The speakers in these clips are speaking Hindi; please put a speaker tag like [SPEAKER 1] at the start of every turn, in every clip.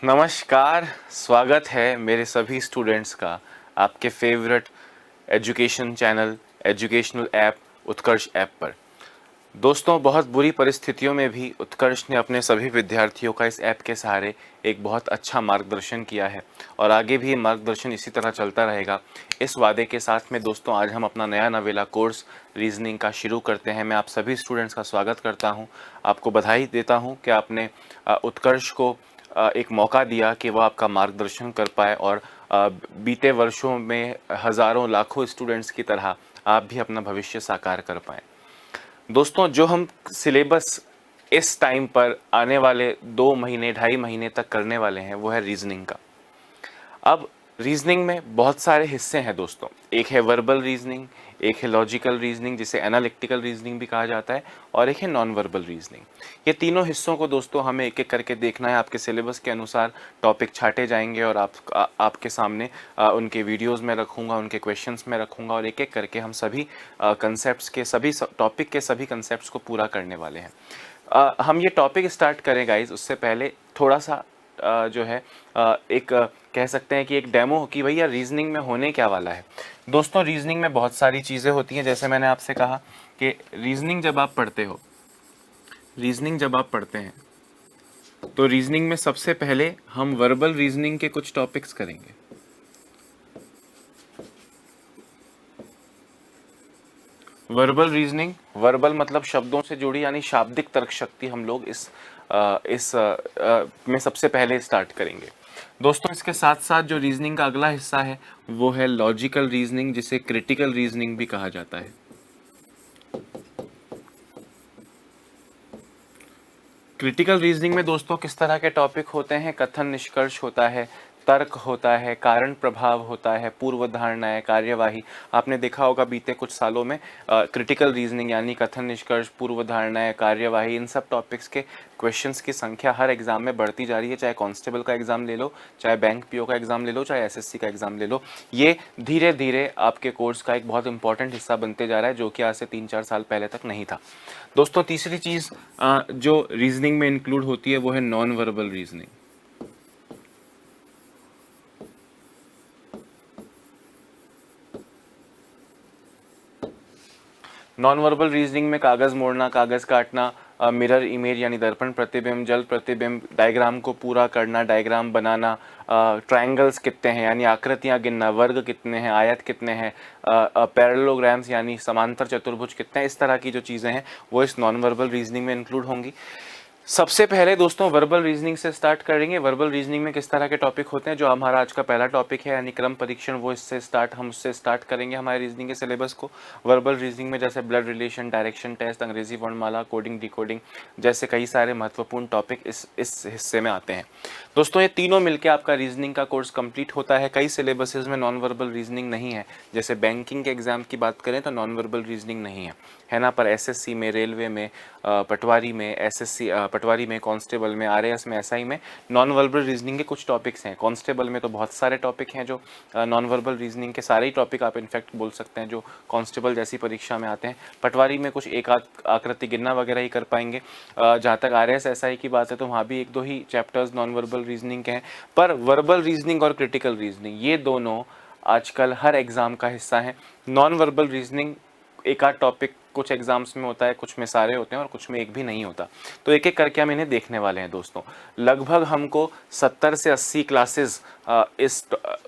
[SPEAKER 1] नमस्कार, स्वागत है मेरे सभी स्टूडेंट्स का आपके favourite education channel educational app Utkarsh app पर। दोस्तों, बहुत बुरी परिस्थितियों में भी उत्कर्ष ने अपने सभी विद्यार्थियों का इस ऐप के सहारे एक बहुत अच्छा मार्गदर्शन किया है और आगे भी ये मार्गदर्शन इसी तरह चलता रहेगा। इस वादे के साथ में दोस्तों आज हम अपना नया नवेला कोर्स रीजनिंग का शुरू करते हैं। मैं आप सभी स्टूडेंट्स का स्वागत करता हूं, आपको बधाई देता हूं कि आपने उत्कर्ष को एक मौका दिया कि वह आपका मार्गदर्शन कर पाए और बीते वर्षों में हज़ारों लाखों स्टूडेंट्स की तरह आप भी अपना भविष्य साकार कर पाएँ। दोस्तों, जो हम सिलेबस इस टाइम पर आने वाले 2 महीने 2.5 महीने तक करने वाले हैं वो है रीजनिंग का। अब रीजनिंग में बहुत सारे हिस्से हैं दोस्तों। एक है वर्बल रीजनिंग, एक है लॉजिकल रीजनिंग जिसे एनालिटिकल रीजनिंग भी कहा जाता है, और एक है नॉन वर्बल रीजनिंग। ये तीनों हिस्सों को दोस्तों हमें एक एक करके देखना है। आपके सिलेबस के अनुसार टॉपिक छाटे जाएंगे और आपके सामने उनके वीडियोस में रखूँगा, उनके क्वेश्चंस में रखूँगा और एक एक करके हम सभी कंसेप्ट के सभी टॉपिक के सभी कंसेप्ट को पूरा करने वाले हैं। हम ये टॉपिक स्टार्ट करें गाइज, उससे पहले थोड़ा सा जो है एक कह सकते हैं कि एक डेमो कि भैया रीजनिंग में होने क्या वाला है। दोस्तों, रीजनिंग में बहुत सारी चीज़ें होती हैं। जैसे मैंने आपसे कहा कि रीजनिंग जब आप पढ़ते हैं तो रीजनिंग में सबसे पहले हम वर्बल रीजनिंग के कुछ टॉपिक्स करेंगे। वर्बल रीजनिंग, वर्बल मतलब शब्दों से जुड़ी यानी शाब्दिक तर्क शक्ति हम लोग इस में सबसे पहले स्टार्ट करेंगे। दोस्तों, इसके साथ साथ जो रीजनिंग का अगला हिस्सा है वो है लॉजिकल रीजनिंग, जिसे क्रिटिकल रीजनिंग भी कहा जाता है। क्रिटिकल रीजनिंग में दोस्तों किस तरह के टॉपिक होते हैं? कथन निष्कर्ष होता है, तर्क होता है, कारण प्रभाव होता है, पूर्व धारणाएं, कार्यवाही। आपने देखा होगा बीते कुछ सालों में क्रिटिकल रीजनिंग यानी कथन निष्कर्ष, पूर्व धारणाएं, कार्यवाही, इन सब टॉपिक्स के क्वेश्चंस की संख्या हर एग्जाम में बढ़ती जा रही है। चाहे कांस्टेबल का एग्जाम ले लो, चाहे बैंक पीओ का एग्जाम ले लो, चाहे एसएससी का एग्जाम ले लो, ये धीरे धीरे आपके कोर्स का एक बहुत इंपॉर्टेंट हिस्सा बनते जा रहा है, जो कि आज से 3-4 साल पहले तक नहीं था। दोस्तों, तीसरी चीज जो रीजनिंग में इंक्लूड होती है वो है non verbal reasoning. Non verbal reasoning में कागज मोड़ना, कागज काटना, मिरर इमेज यानी दर्पण प्रतिबिंब, जल प्रतिबिंब, डायग्राम को पूरा करना, डायग्राम बनाना, ट्रायंगल्स कितने हैं यानी आकृतियां गिनना, वर्ग कितने हैं, आयत कितने हैं, पैरेललोग्राम्स यानी समांतर चतुर्भुज कितने हैं, इस तरह की जो चीज़ें हैं वो इस नॉन वर्बल रीजनिंग में इंक्लूड होंगी। सबसे पहले दोस्तों वर्बल रीजनिंग से स्टार्ट करेंगे। वर्बल रीजनिंग में किस तरह के टॉपिक होते हैं, जो हमारा आज का पहला टॉपिक है यानी क्रम परीक्षण, वो हम उससे स्टार्ट करेंगे हमारे रीजनिंग के सिलेबस को। वर्बल रीजनिंग में जैसे ब्लड रिलेशन, डायरेक्शन टेस्ट, अंग्रेजी वर्णमाला, कोडिंग डिकोडिंग जैसे कई सारे महत्वपूर्ण टॉपिक इस हिस्से में आते हैं। दोस्तों, ये तीनों मिलकर आपका रीजनिंग का कोर्स कंप्लीट होता है। कई सिलेबसेज में नॉन वर्बल रीजनिंग नहीं है, जैसे बैंकिंग के एग्जाम की बात करें तो नॉन वर्बल रीजनिंग नहीं है ना, पर एसएससी में, रेलवे में, पटवारी में, पटवारी में, कांस्टेबल में, आरएएस में, एसआई में नॉन वर्बल रीजनिंग के कुछ टॉपिक्स हैं। कांस्टेबल में तो बहुत सारे टॉपिक हैं जो नॉन वर्बल रीजनिंग के सारे ही टॉपिक आप इनफैक्ट बोल सकते हैं जो कांस्टेबल जैसी परीक्षा में आते हैं। पटवारी में कुछ एक आकृति गिनना वगैरह ही कर पाएंगे। जहाँ तक आरएएस एसआई की बात है तो वहाँ भी 1-2 ही चैप्टर्स नॉन वर्बल रीजनिंग के हैं। पर वर्बल रीजनिंग और क्रिटिकल रीजनिंग ये दोनों आजकल हर एग्जाम का हिस्सा है। नॉन वर्बल रीजनिंग एक आध टॉपिक कुछ एग्जाम्स में होता है, कुछ में सारे होते हैं और कुछ में एक भी नहीं होता। तो एक एक करके हम इन्हें देखने वाले हैं दोस्तों। लगभग हमको 70 से 80 क्लासेस इस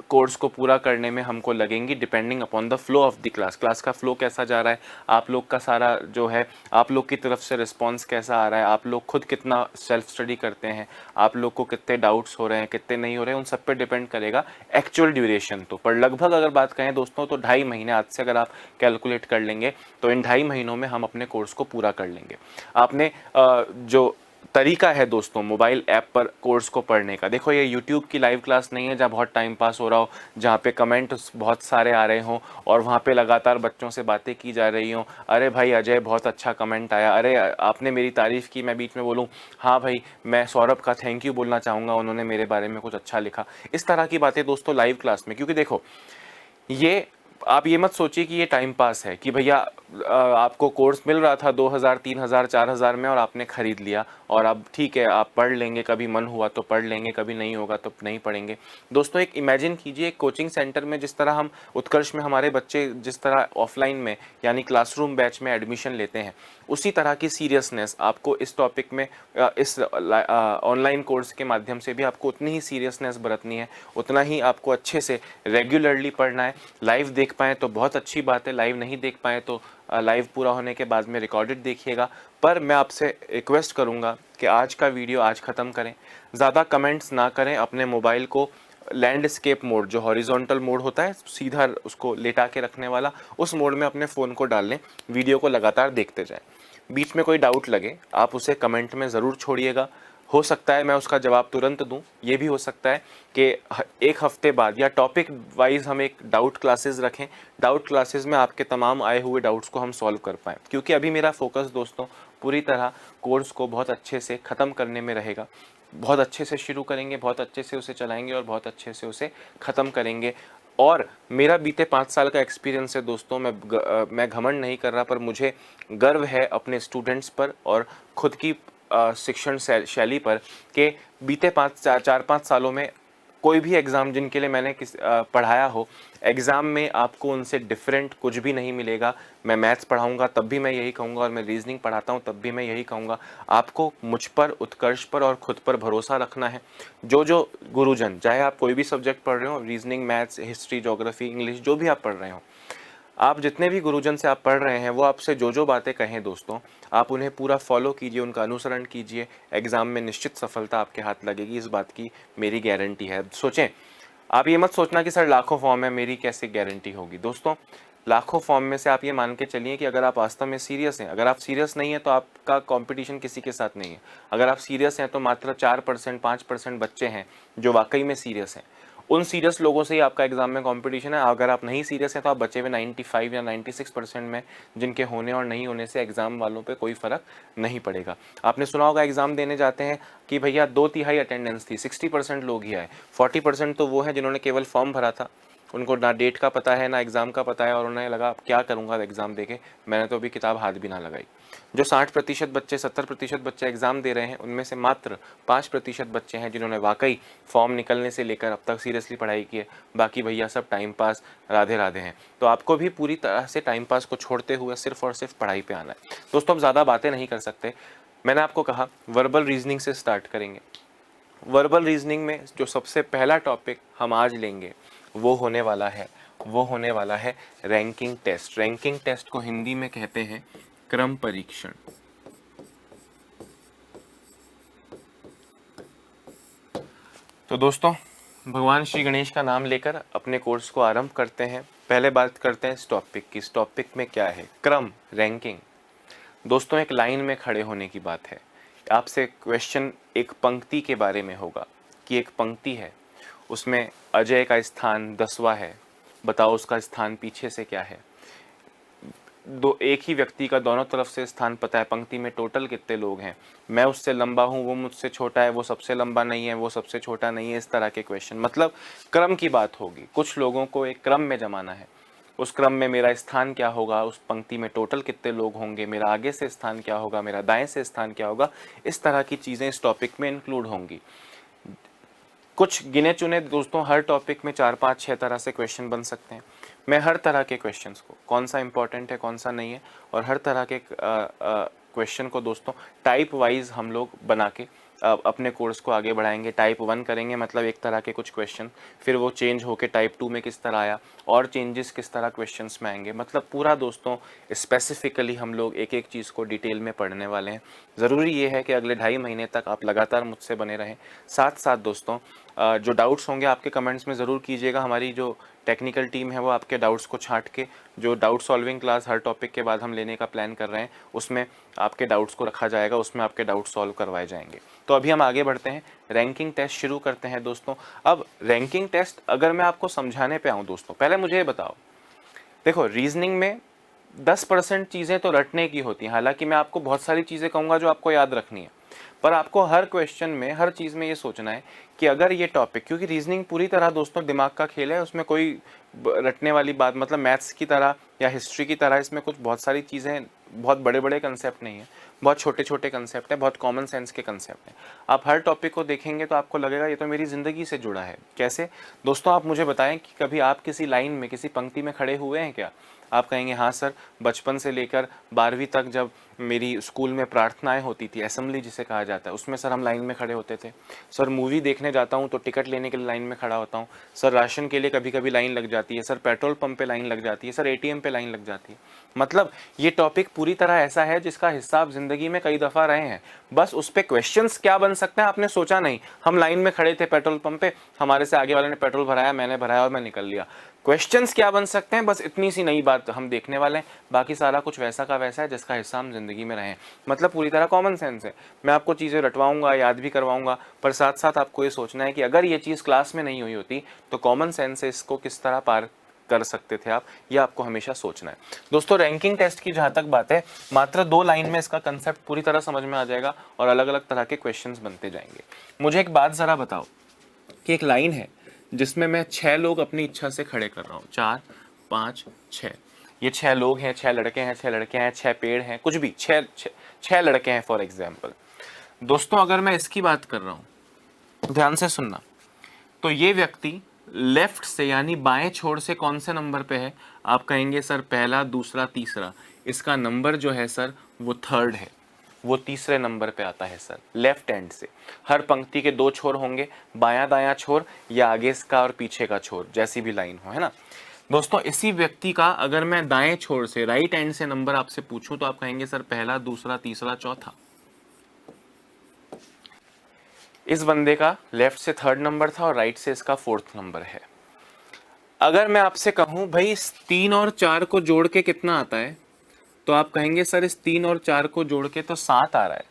[SPEAKER 1] कोर्स को पूरा करने में हमको लगेंगी, depending upon the flow of the class का फ्लो कैसा जा रहा है, आप लोग का सारा जो है आप लोग की तरफ से रिस्पॉन्स कैसा आ रहा है, आप लोग खुद कितना सेल्फ स्टडी करते हैं, आप लोग को कितने डाउट्स हो रहे हैं, कितने नहीं हो रहे हैं, उन सब पे डिपेंड करेगा एक्चुअल ड्यूरेशन। तो पर लगभग अगर बात करें दोस्तों तो 2.5 महीने आज से अगर आप कैलकुलेट कर लेंगे तो इन 2.5 महीनों में हम अपने कोर्स को पूरा कर लेंगे। आपने जो तरीका है दोस्तों मोबाइल ऐप पर कोर्स को पढ़ने का, देखो ये यूट्यूब की लाइव क्लास नहीं है जहाँ बहुत टाइम पास हो रहा हो, जहाँ पे कमेंट बहुत सारे आ रहे हों और वहाँ पे लगातार बच्चों से बातें की जा रही हों। अरे भाई अजय बहुत अच्छा कमेंट आया, अरे आपने मेरी तारीफ़ की, मैं बीच में बोलूँ हाँ भाई मैं सौरभ का थैंक यू बोलना चाहूँगा, उन्होंने मेरे बारे में कुछ अच्छा लिखा। इस तरह की बातें दोस्तों लाइव क्लास में, क्योंकि देखो ये आप ये मत सोचिए कि ये टाइम पास है कि भैया आपको कोर्स मिल रहा था 2000 3000 4000 में और आपने ख़रीद लिया और अब ठीक है आप पढ़ लेंगे, कभी मन हुआ तो पढ़ लेंगे, कभी नहीं होगा तो नहीं पढ़ेंगे। दोस्तों एक इमेजिन कीजिए, एक कोचिंग सेंटर में जिस तरह हम उत्कर्ष में हमारे बच्चे जिस तरह ऑफलाइन में यानी क्लासरूम बैच में एडमिशन लेते हैं, उसी तरह की सीरियसनेस आपको इस टॉपिक में इस ऑनलाइन कोर्स के माध्यम से भी आपको उतनी ही सीरियसनेस बरतनी है, उतना ही आपको अच्छे से रेगुलरली पढ़ना है। लाइव देख पाएँ तो बहुत अच्छी बात है, लाइव नहीं देख पाएँ तो लाइव पूरा होने के बाद में रिकॉर्डेड देखिएगा। पर मैं आपसे रिक्वेस्ट करूंगा कि आज का वीडियो आज ख़त्म करें, ज़्यादा कमेंट्स ना करें, अपने मोबाइल को लैंडस्केप मोड जो हॉरिजॉन्टल मोड होता है सीधा उसको लेटा के रखने वाला, उस मोड में अपने फ़ोन को डाल लें, वीडियो को लगातार देखते जाएं। बीच में कोई डाउट लगे आप उसे कमेंट में ज़रूर छोड़िएगा। हो सकता है मैं उसका जवाब तुरंत दूं, ये भी हो सकता है कि एक हफ्ते बाद या टॉपिक वाइज हम एक डाउट क्लासेस रखें, डाउट क्लासेस में आपके तमाम आए हुए डाउट्स को हम सॉल्व कर पाएँ। क्योंकि अभी मेरा फोकस दोस्तों पूरी तरह कोर्स को बहुत अच्छे से ख़त्म करने में रहेगा। बहुत अच्छे से शुरू करेंगे, बहुत अच्छे से उसे चलाएंगे और बहुत अच्छे से उसे ख़त्म करेंगे। और मेरा बीते 5 साल का एक्सपीरियंस है दोस्तों, मैं घमंड नहीं कर रहा, पर मुझे गर्व है अपने स्टूडेंट्स पर और ख़ुद की शिक्षण शैली पर कि बीते 4-5 सालों में कोई भी एग्ज़ाम जिनके लिए मैंने पढ़ाया हो, एग्ज़ाम में आपको उनसे डिफरेंट कुछ भी नहीं मिलेगा। मैं मैथ्स पढ़ाऊंगा तब भी मैं यही कहूँगा और मैं रीजनिंग पढ़ाता हूँ तब भी मैं यही कहूँगा। आपको मुझ पर, उत्कर्ष पर और ख़ुद पर भरोसा रखना है। जो गुरुजन, चाहे आप कोई भी सब्जेक्ट पढ़ रहे हो, reasoning, maths, history, geography, English, जो भी आप पढ़ रहे हो, आप जितने भी गुरुजन से आप पढ़ रहे हैं वो आपसे जो बातें कहें दोस्तों, आप उन्हें पूरा फॉलो कीजिए, उनका अनुसरण कीजिए। एग्ज़ाम में निश्चित सफलता आपके हाथ लगेगी, इस बात की मेरी गारंटी है। सोचें, आप ये मत सोचना कि सर लाखों फॉर्म है, मेरी कैसे गारंटी होगी। दोस्तों लाखों फॉर्म में से आप ये मान के चलिए कि अगर आप वास्तव में सीरियस हैं, अगर आप सीरियस नहीं हैं तो आपका कंपटीशन किसी के साथ नहीं है। अगर आप सीरियस हैं तो मात्र 4% 5% बच्चे हैं जो वाकई में सीरियस हैं। उन सीरियस लोगों से ही आपका एग्जाम में कंपटीशन है। अगर आप नहीं सीरियस हैं तो आप बचे हुए 95 या 96% में, जिनके होने और नहीं होने से एग्ज़ाम वालों पे कोई फ़र्क नहीं पड़ेगा। आपने सुना होगा एग्ज़ाम देने जाते हैं कि भैया 2/3 अटेंडेंस थी, 60% लोग ही आए, 40% तो वो हैं जिन्होंने केवल फॉर्म भरा था, उनको ना डेट का पता है ना एग्ज़ाम का पता है और उन्हें लगा अब क्या करूँगा एग्ज़ाम देके, मैंने तो अभी किताब हाथ भी ना लगाई। जो 60% बच्चे, 70% बच्चे एग्ज़ाम दे रहे हैं, उनमें से मात्र 5% बच्चे हैं जिन्होंने वाकई फॉर्म निकलने से लेकर अब तक सीरियसली पढ़ाई की है। बाकी भैया सब टाइम पास, राधे राधे हैं। तो आपको भी पूरी तरह से टाइम पास को छोड़ते हुए सिर्फ और सिर्फ पढ़ाई पे आना है। दोस्तों अब ज़्यादा बातें नहीं कर सकते, मैंने आपको कहा वर्बल रीजनिंग से स्टार्ट करेंगे। वर्बल रीजनिंग में जो सबसे पहला टॉपिक हम आज लेंगे वो होने वाला है रैंकिंग टेस्ट। रैंकिंग टेस्ट को हिंदी में कहते हैं क्रम परीक्षण। तो दोस्तों भगवान श्री गणेश का नाम लेकर अपने कोर्स को आरंभ करते हैं। पहले बात करते हैं इस टॉपिक की। इस टॉपिक में क्या है? क्रम, रैंकिंग। दोस्तों एक लाइन में खड़े होने की बात है। आपसे क्वेश्चन एक पंक्ति के बारे में होगा कि एक पंक्ति है, उसमें अजय का स्थान 10वां है, बताओ उसका स्थान पीछे से क्या है। एक ही व्यक्ति का दोनों तरफ से स्थान पता है, पंक्ति में टोटल कितने लोग हैं, मैं उससे लंबा हूँ, वो मुझसे छोटा है, वो सबसे लंबा नहीं है, वो सबसे छोटा नहीं है, इस तरह के क्वेश्चन। मतलब क्रम की बात होगी। कुछ लोगों को एक क्रम में जमाना है, उस क्रम में मेरा स्थान क्या होगा, उस पंक्ति में टोटल कितने लोग होंगे, मेरा आगे से स्थान क्या होगा, मेरा दाएं से स्थान क्या होगा, इस तरह की चीज़ें इस टॉपिक में इंक्लूड होंगी। कुछ गिने चुने दोस्तों हर टॉपिक में 4 5 6 तरह से क्वेश्चन बन सकते हैं। मैं हर तरह के क्वेश्चंस को, कौन सा इंपॉर्टेंट है कौन सा नहीं है, और हर तरह के क्वेश्चन को दोस्तों टाइप वाइज हम लोग बना के अपने कोर्स को आगे बढ़ाएंगे। टाइप 1 करेंगे, मतलब एक तरह के कुछ क्वेश्चन, फिर वो चेंज होके टाइप 2 में किस तरह आया और चेंजेस किस तरह क्वेश्चंस में आएंगे। मतलब पूरा दोस्तों स्पेसिफिकली हम लोग एक एक चीज़ को डिटेल में पढ़ने वाले हैं। ज़रूरी ये है कि अगले 2.5 महीने तक आप लगातार मुझसे बने रहें। साथ साथ दोस्तों जो डाउट्स होंगे आपके कमेंट्स में ज़रूर कीजिएगा। हमारी जो टेक्निकल टीम है वो आपके डाउट्स को छांट के, जो डाउट सॉल्विंग क्लास हर टॉपिक के बाद हम लेने का प्लान कर रहे हैं, उसमें आपके डाउट्स को रखा जाएगा, उसमें आपके डाउट सॉल्व करवाए जाएंगे। तो अभी हम आगे बढ़ते हैं, रैंकिंग टेस्ट शुरू करते हैं दोस्तों। अब रैंकिंग टेस्ट अगर मैं आपको समझाने पे आऊँ दोस्तों, पहले मुझे ये बताओ, देखो रीजनिंग में 10% चीज़ें तो रटने की होती हैं। हालांकि मैं आपको बहुत सारी चीज़ें कहूँगा जो आपको याद रखनी है, पर आपको हर क्वेश्चन में, हर चीज़ में ये सोचना है कि अगर ये टॉपिक, क्योंकि रीजनिंग पूरी तरह दोस्तों दिमाग का खेल है, उसमें कोई रटने वाली बात, मतलब मैथ्स की तरह या हिस्ट्री की तरह इसमें कुछ बहुत सारी चीज़ें, बहुत बड़े बड़े कंसेप्ट नहीं है, बहुत छोटे छोटे कंसेप्ट है, बहुत कॉमन सेंस के कंसेप्ट हैं। आप हर टॉपिक को देखेंगे तो आपको लगेगा ये तो मेरी ज़िंदगी से जुड़ा है। कैसे दोस्तों, आप मुझे बताएं कि कभी आप किसी लाइन में, किसी पंक्ति में खड़े हुए हैं क्या? आप कहेंगे हाँ सर, बचपन से लेकर 12वीं तक जब मेरी स्कूल में प्रार्थनाएं होती थी, असेंबली जिसे कहा जाता है, उसमें सर हम लाइन में खड़े होते थे। सर मूवी देखने जाता हूँ तो टिकट लेने के लिए लाइन में खड़ा होता हूँ। सर राशन के लिए कभी कभी लाइन लग जाती है। सर पेट्रोल पंप पे लाइन लग जाती है। सर एटीएम पे लाइन लग जाती है। मतलब ये टॉपिक पूरी तरह ऐसा है जिसका हिस्सा आप जिंदगी में कई दफ़ा रहे हैं। बस उस पर क्वेश्चंस क्या बन सकते हैं आपने सोचा नहीं। हम लाइन में खड़े थे पेट्रोल पंप पे, हमारे से आगे वाले ने पेट्रोल भराया, मैंने भराया और मैं निकल लिया। क्वेश्चंस क्या बन सकते हैं, बस इतनी सी नई बात हम देखने वाले हैं। बाकी सारा कुछ वैसा का वैसा है जिसका हिस्सा हम जिंदगी में रहे हैं। मतलब पूरी तरह कॉमन सेंस है। मैं आपको चीज़ें रटवाऊंगा, याद भी करवाऊंगा, पर साथ साथ आपको ये सोचना है कि अगर ये चीज़ क्लास में नहीं हुई होती तो कॉमन सेंस से इसको किस तरह पार कर सकते थे आप, यह आपको हमेशा सोचना है। दोस्तों रैंकिंग टेस्ट की जहाँ तक बात है, मात्र 2 लाइन में इसका कंसेप्ट पूरी तरह समझ में आ जाएगा और अलग अलग तरह के क्वेश्चंस बनते जाएंगे। मुझे एक बात ज़रा बताओ कि एक लाइन है जिसमें मैं 6 लोग अपनी इच्छा से खड़े कर रहा हूँ, 4 5 6, ये 6 लोग हैं, 6 लड़के हैं, 6 लड़के हैं, 6 पेड़ हैं, कुछ भी, 6 लड़के हैं फॉर एग्जाम्पल। दोस्तों अगर मैं इसकी बात कर रहा हूँ, ध्यान से सुनना, तो ये व्यक्ति लेफ्ट से यानी बाएं छोर से कौन से नंबर पे है? आप कहेंगे सर पहला, दूसरा, तीसरा। इसका नंबर जो है सर वो 3rd है, वो तीसरे नंबर पे आता है सर, लेफ्ट हैंड से। हर पंक्ति के 2 छोर होंगे, बायां दायां छोर या आगे का और पीछे का छोर, जैसी भी लाइन हो, है ना दोस्तों। इसी व्यक्ति का अगर मैं दाएं छोर से, राइट हैंड से नंबर आपसे पूछूं तो आप कहेंगे सर पहला, दूसरा, तीसरा, चौथा। इस बंदे का लेफ्ट से 3rd नंबर था और राइट से इसका 4th नंबर है। अगर मैं आपसे कहूं भाई इस 3 और 4 को जोड़ के कितना आता है, तो आप कहेंगे सर इस 3 और 4 को जोड़ के तो 7 आ रहा है।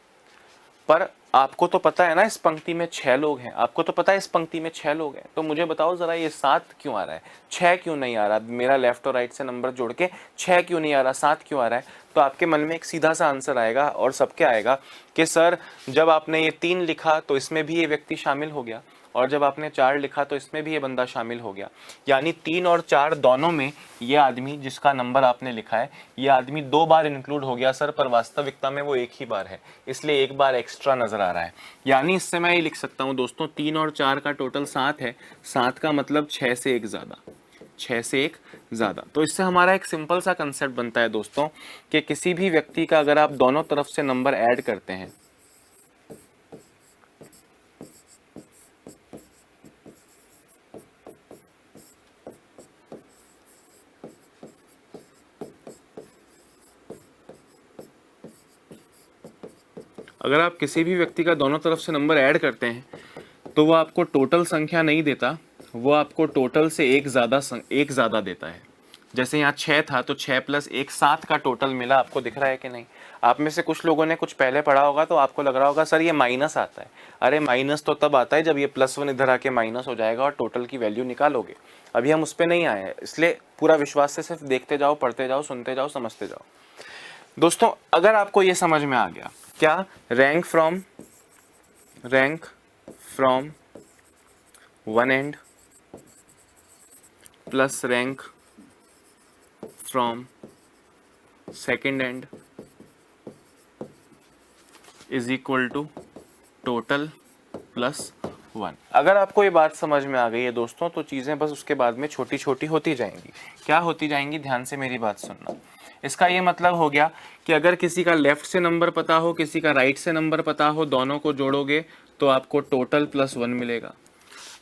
[SPEAKER 1] पर आपको तो पता है ना इस पंक्ति में 6 लोग हैं, आपको तो पता है इस पंक्ति में 6 लोग हैं, तो मुझे बताओ जरा ये 7 क्यों आ रहा है, 6 क्यों नहीं आ रहा? मेरा लेफ्ट और राइट से नंबर जोड़ के 6 क्यों नहीं आ रहा, 7 क्यों आ रहा है? तो आपके मन में एक सीधा सा आंसर आएगा और सबके आएगा कि सर जब आपने ये 3 लिखा तो इसमें भी ये व्यक्ति शामिल हो गया, और जब आपने 4 लिखा तो इसमें भी ये बंदा शामिल हो गया। यानी 3 और 4 दोनों में ये आदमी जिसका नंबर आपने लिखा है, ये आदमी 2 बार इंक्लूड हो गया सर, पर वास्तविकता में वो 1 ही बार है, इसलिए 1 बार एक्स्ट्रा नजर आ रहा है। यानी इससे मैं ये लिख सकता हूँ दोस्तों 3 और 4 का टोटल 7 है, 7 का मतलब 6 से 1 ज़्यादा, 6 से 1 ज़्यादा। तो इससे हमारा एक सिंपल सा कंसेप्ट बनता है दोस्तों कि किसी भी व्यक्ति का अगर आप दोनों तरफ से नंबर ऐड करते हैं, अगर आप किसी भी व्यक्ति का दोनों तरफ से नंबर ऐड करते हैं तो वो आपको टोटल संख्या नहीं देता, वो आपको टोटल से एक ज़्यादा देता है। जैसे यहाँ 6 था तो 6 + 1 7 का टोटल मिला, आपको दिख रहा है कि नहीं? आप में से कुछ लोगों ने कुछ पहले पढ़ा होगा तो आपको लग रहा होगा सर ये माइनस आता है। अरे माइनस तो तब आता है जब ये +1 इधर आके माइनस हो जाएगा और टोटल की वैल्यू निकालोगे। अभी हम उस पर नहीं आए हैं, इसलिए पूरा विश्वास से सिर्फ देखते जाओ, पढ़ते जाओ, सुनते जाओ, समझते जाओ। दोस्तों अगर आपको ये समझ में आ गया, क्या rank from one end plus rank from second end is equal to total plus 1। अगर आपको ये बात समझ में आ गई है दोस्तों, तो चीज़ें बस उसके बाद में छोटी छोटी होती जाएंगी। क्या होती जाएंगी? ध्यान से मेरी बात सुनना। इसका ये मतलब हो गया कि अगर किसी का लेफ्ट से नंबर पता हो, किसी का राइट से नंबर पता हो, दोनों को जोड़ोगे तो आपको टोटल +1 मिलेगा।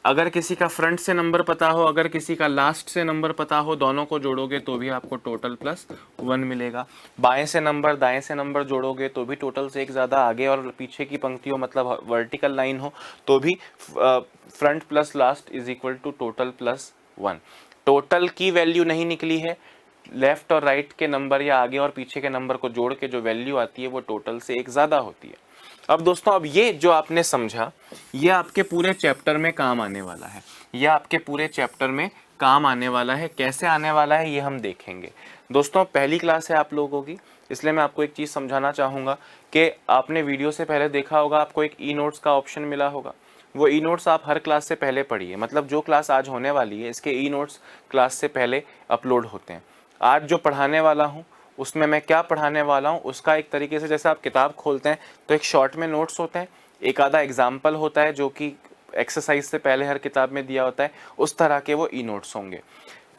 [SPEAKER 1] अगर किसी का फ्रंट से नंबर पता हो, अगर किसी का लास्ट से नंबर पता हो, दोनों को जोड़ोगे तो भी आपको टोटल +1 मिलेगा। बाएं से नंबर, दाएं से नंबर जोड़ोगे तो भी टोटल से एक ज़्यादा, आगे और पीछे की पंक्ति हो मतलब वर्टिकल लाइन हो तो भी front plus last is equal to total +1। टोटल की वैल्यू नहीं निकली है, लेफ्ट और राइट के नंबर या आगे और पीछे के नंबर को जोड़ के जो वैल्यू आती है वो टोटल से एक ज़्यादा होती है। अब दोस्तों अब ये जो आपने समझा, ये आपके पूरे चैप्टर में काम आने वाला है, ये आपके पूरे चैप्टर में काम आने वाला है। कैसे आने वाला है ये हम देखेंगे। दोस्तों पहली क्लास है आप लोगों की, इसलिए मैं आपको एक चीज़ समझाना चाहूँगा कि आपने वीडियो से पहले देखा होगा, आपको एक ई नोट्स का ऑप्शन मिला होगा। वो ई नोट्स आप हर क्लास से पहले पढ़िए, मतलब जो क्लास आज होने वाली है इसके ई नोट्स क्लास से पहले अपलोड होते हैं। आज जो पढ़ाने वाला हूँ उसमें मैं क्या पढ़ाने वाला हूँ उसका एक तरीके से, जैसे आप किताब खोलते हैं तो एक शॉर्ट में नोट्स होते हैं, एक आधा एग्जाम्पल होता है जो कि एक्सरसाइज से पहले हर किताब में दिया होता है, उस तरह के वो ई नोट्स होंगे।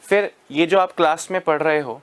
[SPEAKER 1] फिर ये जो आप क्लास में पढ़ रहे हो,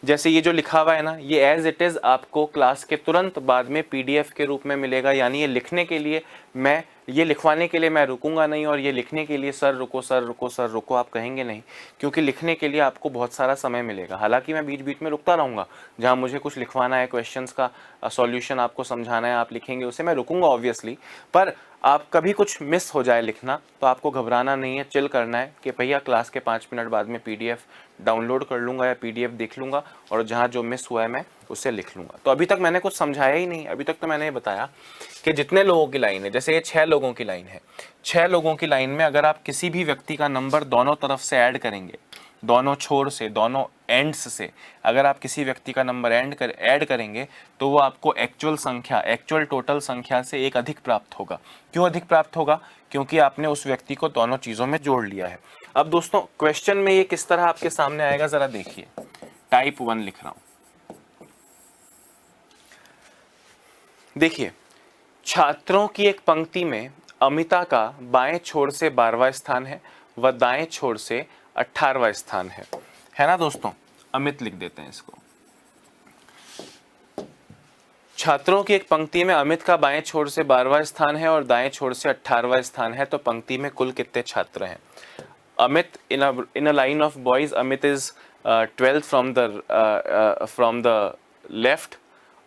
[SPEAKER 1] जैसे ये जो लिखा हुआ है ना, ये एज इट इज़ आपको क्लास के तुरंत बाद में PDF के रूप में मिलेगा। यानी ये लिखने के लिए मैं, ये लिखवाने के लिए मैं रुकूंगा नहीं, और ये लिखने के लिए सर रुको सर रुको सर रुको आप कहेंगे नहीं, क्योंकि लिखने के लिए आपको बहुत सारा समय मिलेगा। हालांकि मैं बीच बीच में रुकता रहूँगा, जहाँ मुझे कुछ लिखवाना है, क्वेश्चंस का सॉल्यूशन आपको समझाना है, आप लिखेंगे उसे मैं रुकूंगा ऑब्वियसली। पर आप कभी कुछ मिस हो जाए लिखना तो आपको घबराना नहीं है, चिल करना है कि भैया क्लास के 5 मिनट बाद में PDF डाउनलोड कर लूँगा या PDF देख लूँगा, और जहाँ जो मिस हुआ है मैं उसे लिख लूँगा। तो अभी तक मैंने कुछ समझाया ही नहीं, अभी तक तो मैंने ये बताया कि जितने लोगों की लाइन है, जैसे ये 6 लोगों की लाइन है, 6 लोगों की लाइन में अगर आप किसी भी व्यक्ति का नंबर दोनों तरफ से ऐड करेंगे, दोनों छोर से, दोनों एंड्स से अगर आप किसी व्यक्ति का नंबर ऐड करेंगे तो वो आपको एक्चुअल संख्या, एक्चुअल टोटल संख्या से एक अधिक प्राप्त होगा। क्यों अधिक प्राप्त होगा? क्योंकि आपने उस व्यक्ति को दोनों चीज़ों में जोड़ लिया है। अब दोस्तों क्वेश्चन में ये किस तरह आपके सामने आएगा ज़रा देखिए। टाइप 1 लिख रहा हूँ, देखिए छात्रों की एक पंक्ति में अमिता का बाएं छोर से 12वां स्थान है व दाएं छोर से 18वां स्थान है ना दोस्तों। अमित लिख देते हैं इसको। छात्रों की एक पंक्ति में अमित का बाएं छोर से 12वां स्थान है और दाएं छोर से 18वां स्थान है, तो पंक्ति में कुल कितने छात्र हैं? Amit in a line of boys, Amit is 12 from the left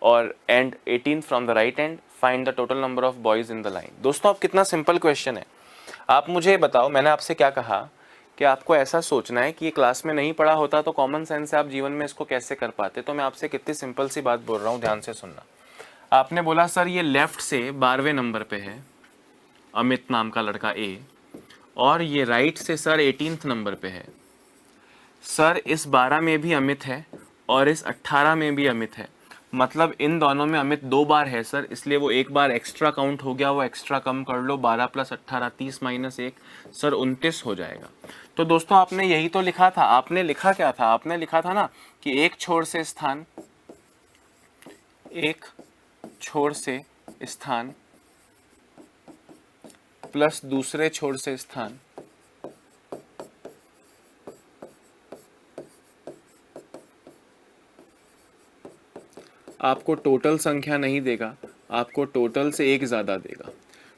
[SPEAKER 1] और and 18 from the right end. Find the total number of boys in the line. दोस्तों अब कितना सिंपल क्वेश्चन है। आप मुझे बताओ, मैंने आपसे क्या कहा कि आपको ऐसा सोचना है कि ये क्लास में नहीं पढ़ा होता तो कॉमन सेंस से आप जीवन में इसको कैसे कर पाते। तो मैं आपसे कितनी सिंपल सी बात बोल रहा हूँ, ध्यान से सुनना। आपने बोला सर ये लेफ्ट से 12वें नंबर पे है अमित नाम का लड़का A, और ये राइट से सर 18th नंबर पे है। सर इस 12 में भी अमित है और इस 18 में भी अमित है, मतलब इन दोनों में अमित 2 बार है सर, इसलिए वो 1 बार एक्स्ट्रा काउंट हो गया, वो एक्स्ट्रा कम कर लो। 12 + 18 30 - 1 सर 29 हो जाएगा। तो दोस्तों आपने यही तो लिखा था। आपने लिखा क्या था? आपने लिखा था ना कि एक छोर से स्थान प्लस दूसरे छोर से स्थान आपको टोटल संख्या नहीं देगा, आपको टोटल से एक ज़्यादा देगा।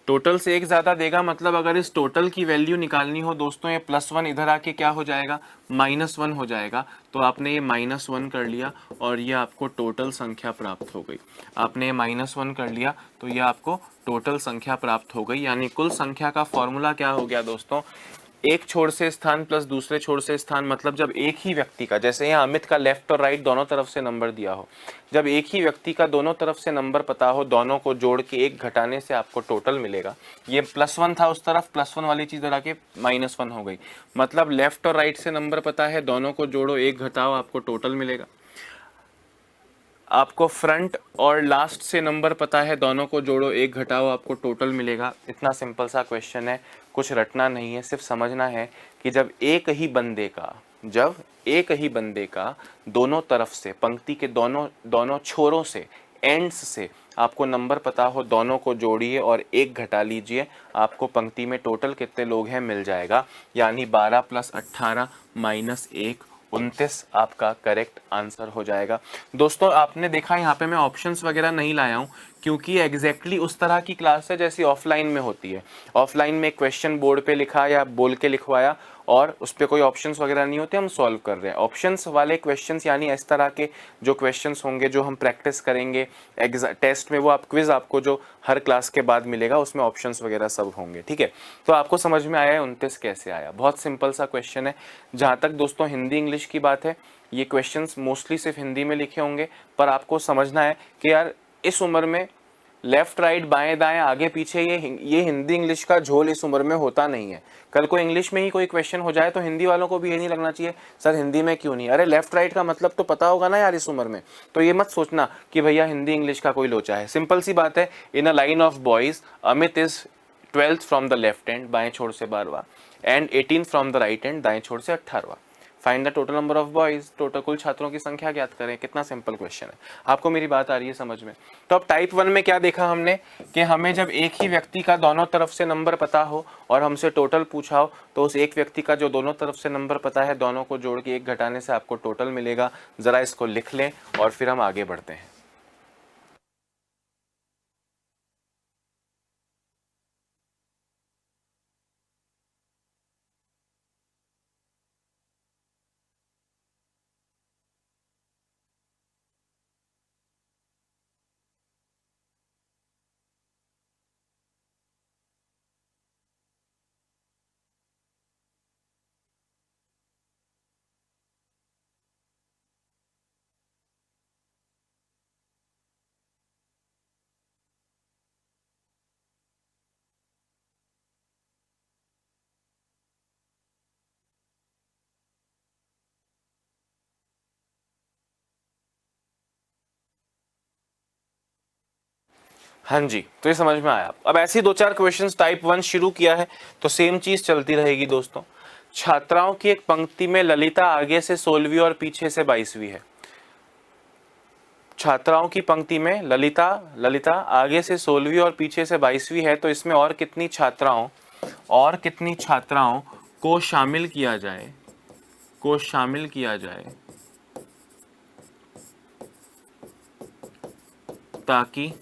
[SPEAKER 1] टोटल से एक ज़्यादा देगा मतलब अगर इस टोटल की वैल्यू निकालनी हो दोस्तों, ये +1 इधर आके क्या हो जाएगा? -1 हो जाएगा। तो आपने ये -1 कर लिया और ये आपको टोटल संख्या प्राप्त हो गई। आपने ये -1 कर लिया तो ये आपको टोटल संख्या प्राप्त हो गई। यानी कुल संख्या का फॉर्मूला क्या हो गया दोस्तों? एक छोर से स्थान प्लस दूसरे छोर से स्थान, मतलब जब एक ही व्यक्ति का, जैसे यहाँ अमित का लेफ्ट और राइट दोनों तरफ से नंबर दिया हो, जब एक ही व्यक्ति का दोनों तरफ से नंबर पता हो, दोनों को जोड़ के एक घटाने से आपको टोटल मिलेगा। ये +1 था उस तरफ, +1 वाली चीज़ इधर आके -1 हो गई। मतलब लेफ्ट और राइट से नंबर पता है, दोनों को जोड़ो एक घटाओ आपको टोटल मिलेगा। आपको फ्रंट और लास्ट से नंबर पता है, दोनों को जोड़ो एक घटाओ आपको टोटल मिलेगा। इतना सिंपल सा क्वेश्चन है, कुछ रटना नहीं है, सिर्फ समझना है कि जब एक ही बंदे का दोनों तरफ से, पंक्ति के दोनों छोरों से, एंड्स से आपको नंबर पता हो, दोनों को जोड़िए और एक घटा लीजिए, आपको पंक्ति में टोटल कितने लोग हैं मिल जाएगा। यानी 12 + 18 - 1 29 आपका करेक्ट आंसर हो जाएगा। दोस्तों आपने देखा यहाँ पे मैं ऑप्शंस वगैरह नहीं लाया हूँ, क्योंकि एग्जैक्टली उस तरह की क्लास है जैसी ऑफलाइन में होती है। ऑफलाइन में क्वेश्चन बोर्ड पे लिखा या बोल के लिखवाया और उस पर कोई ऑप्शंस वगैरह नहीं होते, हम सॉल्व कर रहे हैं। ऑप्शंस वाले क्वेश्चंस यानी इस तरह के जो क्वेश्चंस होंगे जो हम प्रैक्टिस करेंगे टेस्ट में, वो आप क्विज आपको जो हर क्लास के बाद मिलेगा उसमें ऑप्शंस वगैरह सब होंगे। ठीक है, तो आपको समझ में आया 29 कैसे आया? बहुत सिंपल सा क्वेश्चन है। जहाँ तक दोस्तों हिंदी इंग्लिश की बात है, ये क्वेश्चंस मोस्टली सिर्फ हिंदी में लिखे होंगे, पर आपको समझना है कि यार इस उम्र में लेफ्ट राइट बाएं दाएं आगे पीछे ये हिंदी इंग्लिश का झोल इस उम्र में होता नहीं है। कल को इंग्लिश में ही कोई क्वेश्चन हो जाए तो हिंदी वालों को भी ये नहीं लगना चाहिए सर हिंदी में क्यों नहीं, अरे लेफ्ट राइट का मतलब तो पता होगा ना यार इस उम्र में। तो ये मत सोचना कि भैया हिंदी इंग्लिश का कोई लोचा है, सिंपल सी बात है। In a line of boys Amit is 12th from the left end बाएं छोर से 12वां and 18th from the right end दाएं छोर से 18वां। Find the total number of boys, total कुल छात्रों की संख्या ज्ञात करें। कितना सिंपल क्वेश्चन है, आपको मेरी बात आ रही है समझ में। तो अब टाइप 1 में क्या देखा हमने कि हमें जब एक ही व्यक्ति का दोनों तरफ से नंबर पता हो और हमसे टोटल पूछा हो तो उस एक व्यक्ति का जो दोनों तरफ से नंबर पता है दोनों को जोड़ के एक घटाने से आपको टोटल मिलेगा। जरा इसको लिख लें और फिर हम आगे बढ़ते हैं। हाँ जी, तो ये समझ में आया। अब ऐसे ही 2-4 क्वेश्चंस टाइप 1 शुरू किया है तो सेम चीज चलती रहेगी दोस्तों। छात्राओं की एक पंक्ति में ललिता आगे से 16वीं और पीछे से 22वीं है। छात्राओं की पंक्ति में ललिता आगे से 16वीं और पीछे से 22वीं है, तो इसमें और कितनी छात्राओं को शामिल किया जाए ताकि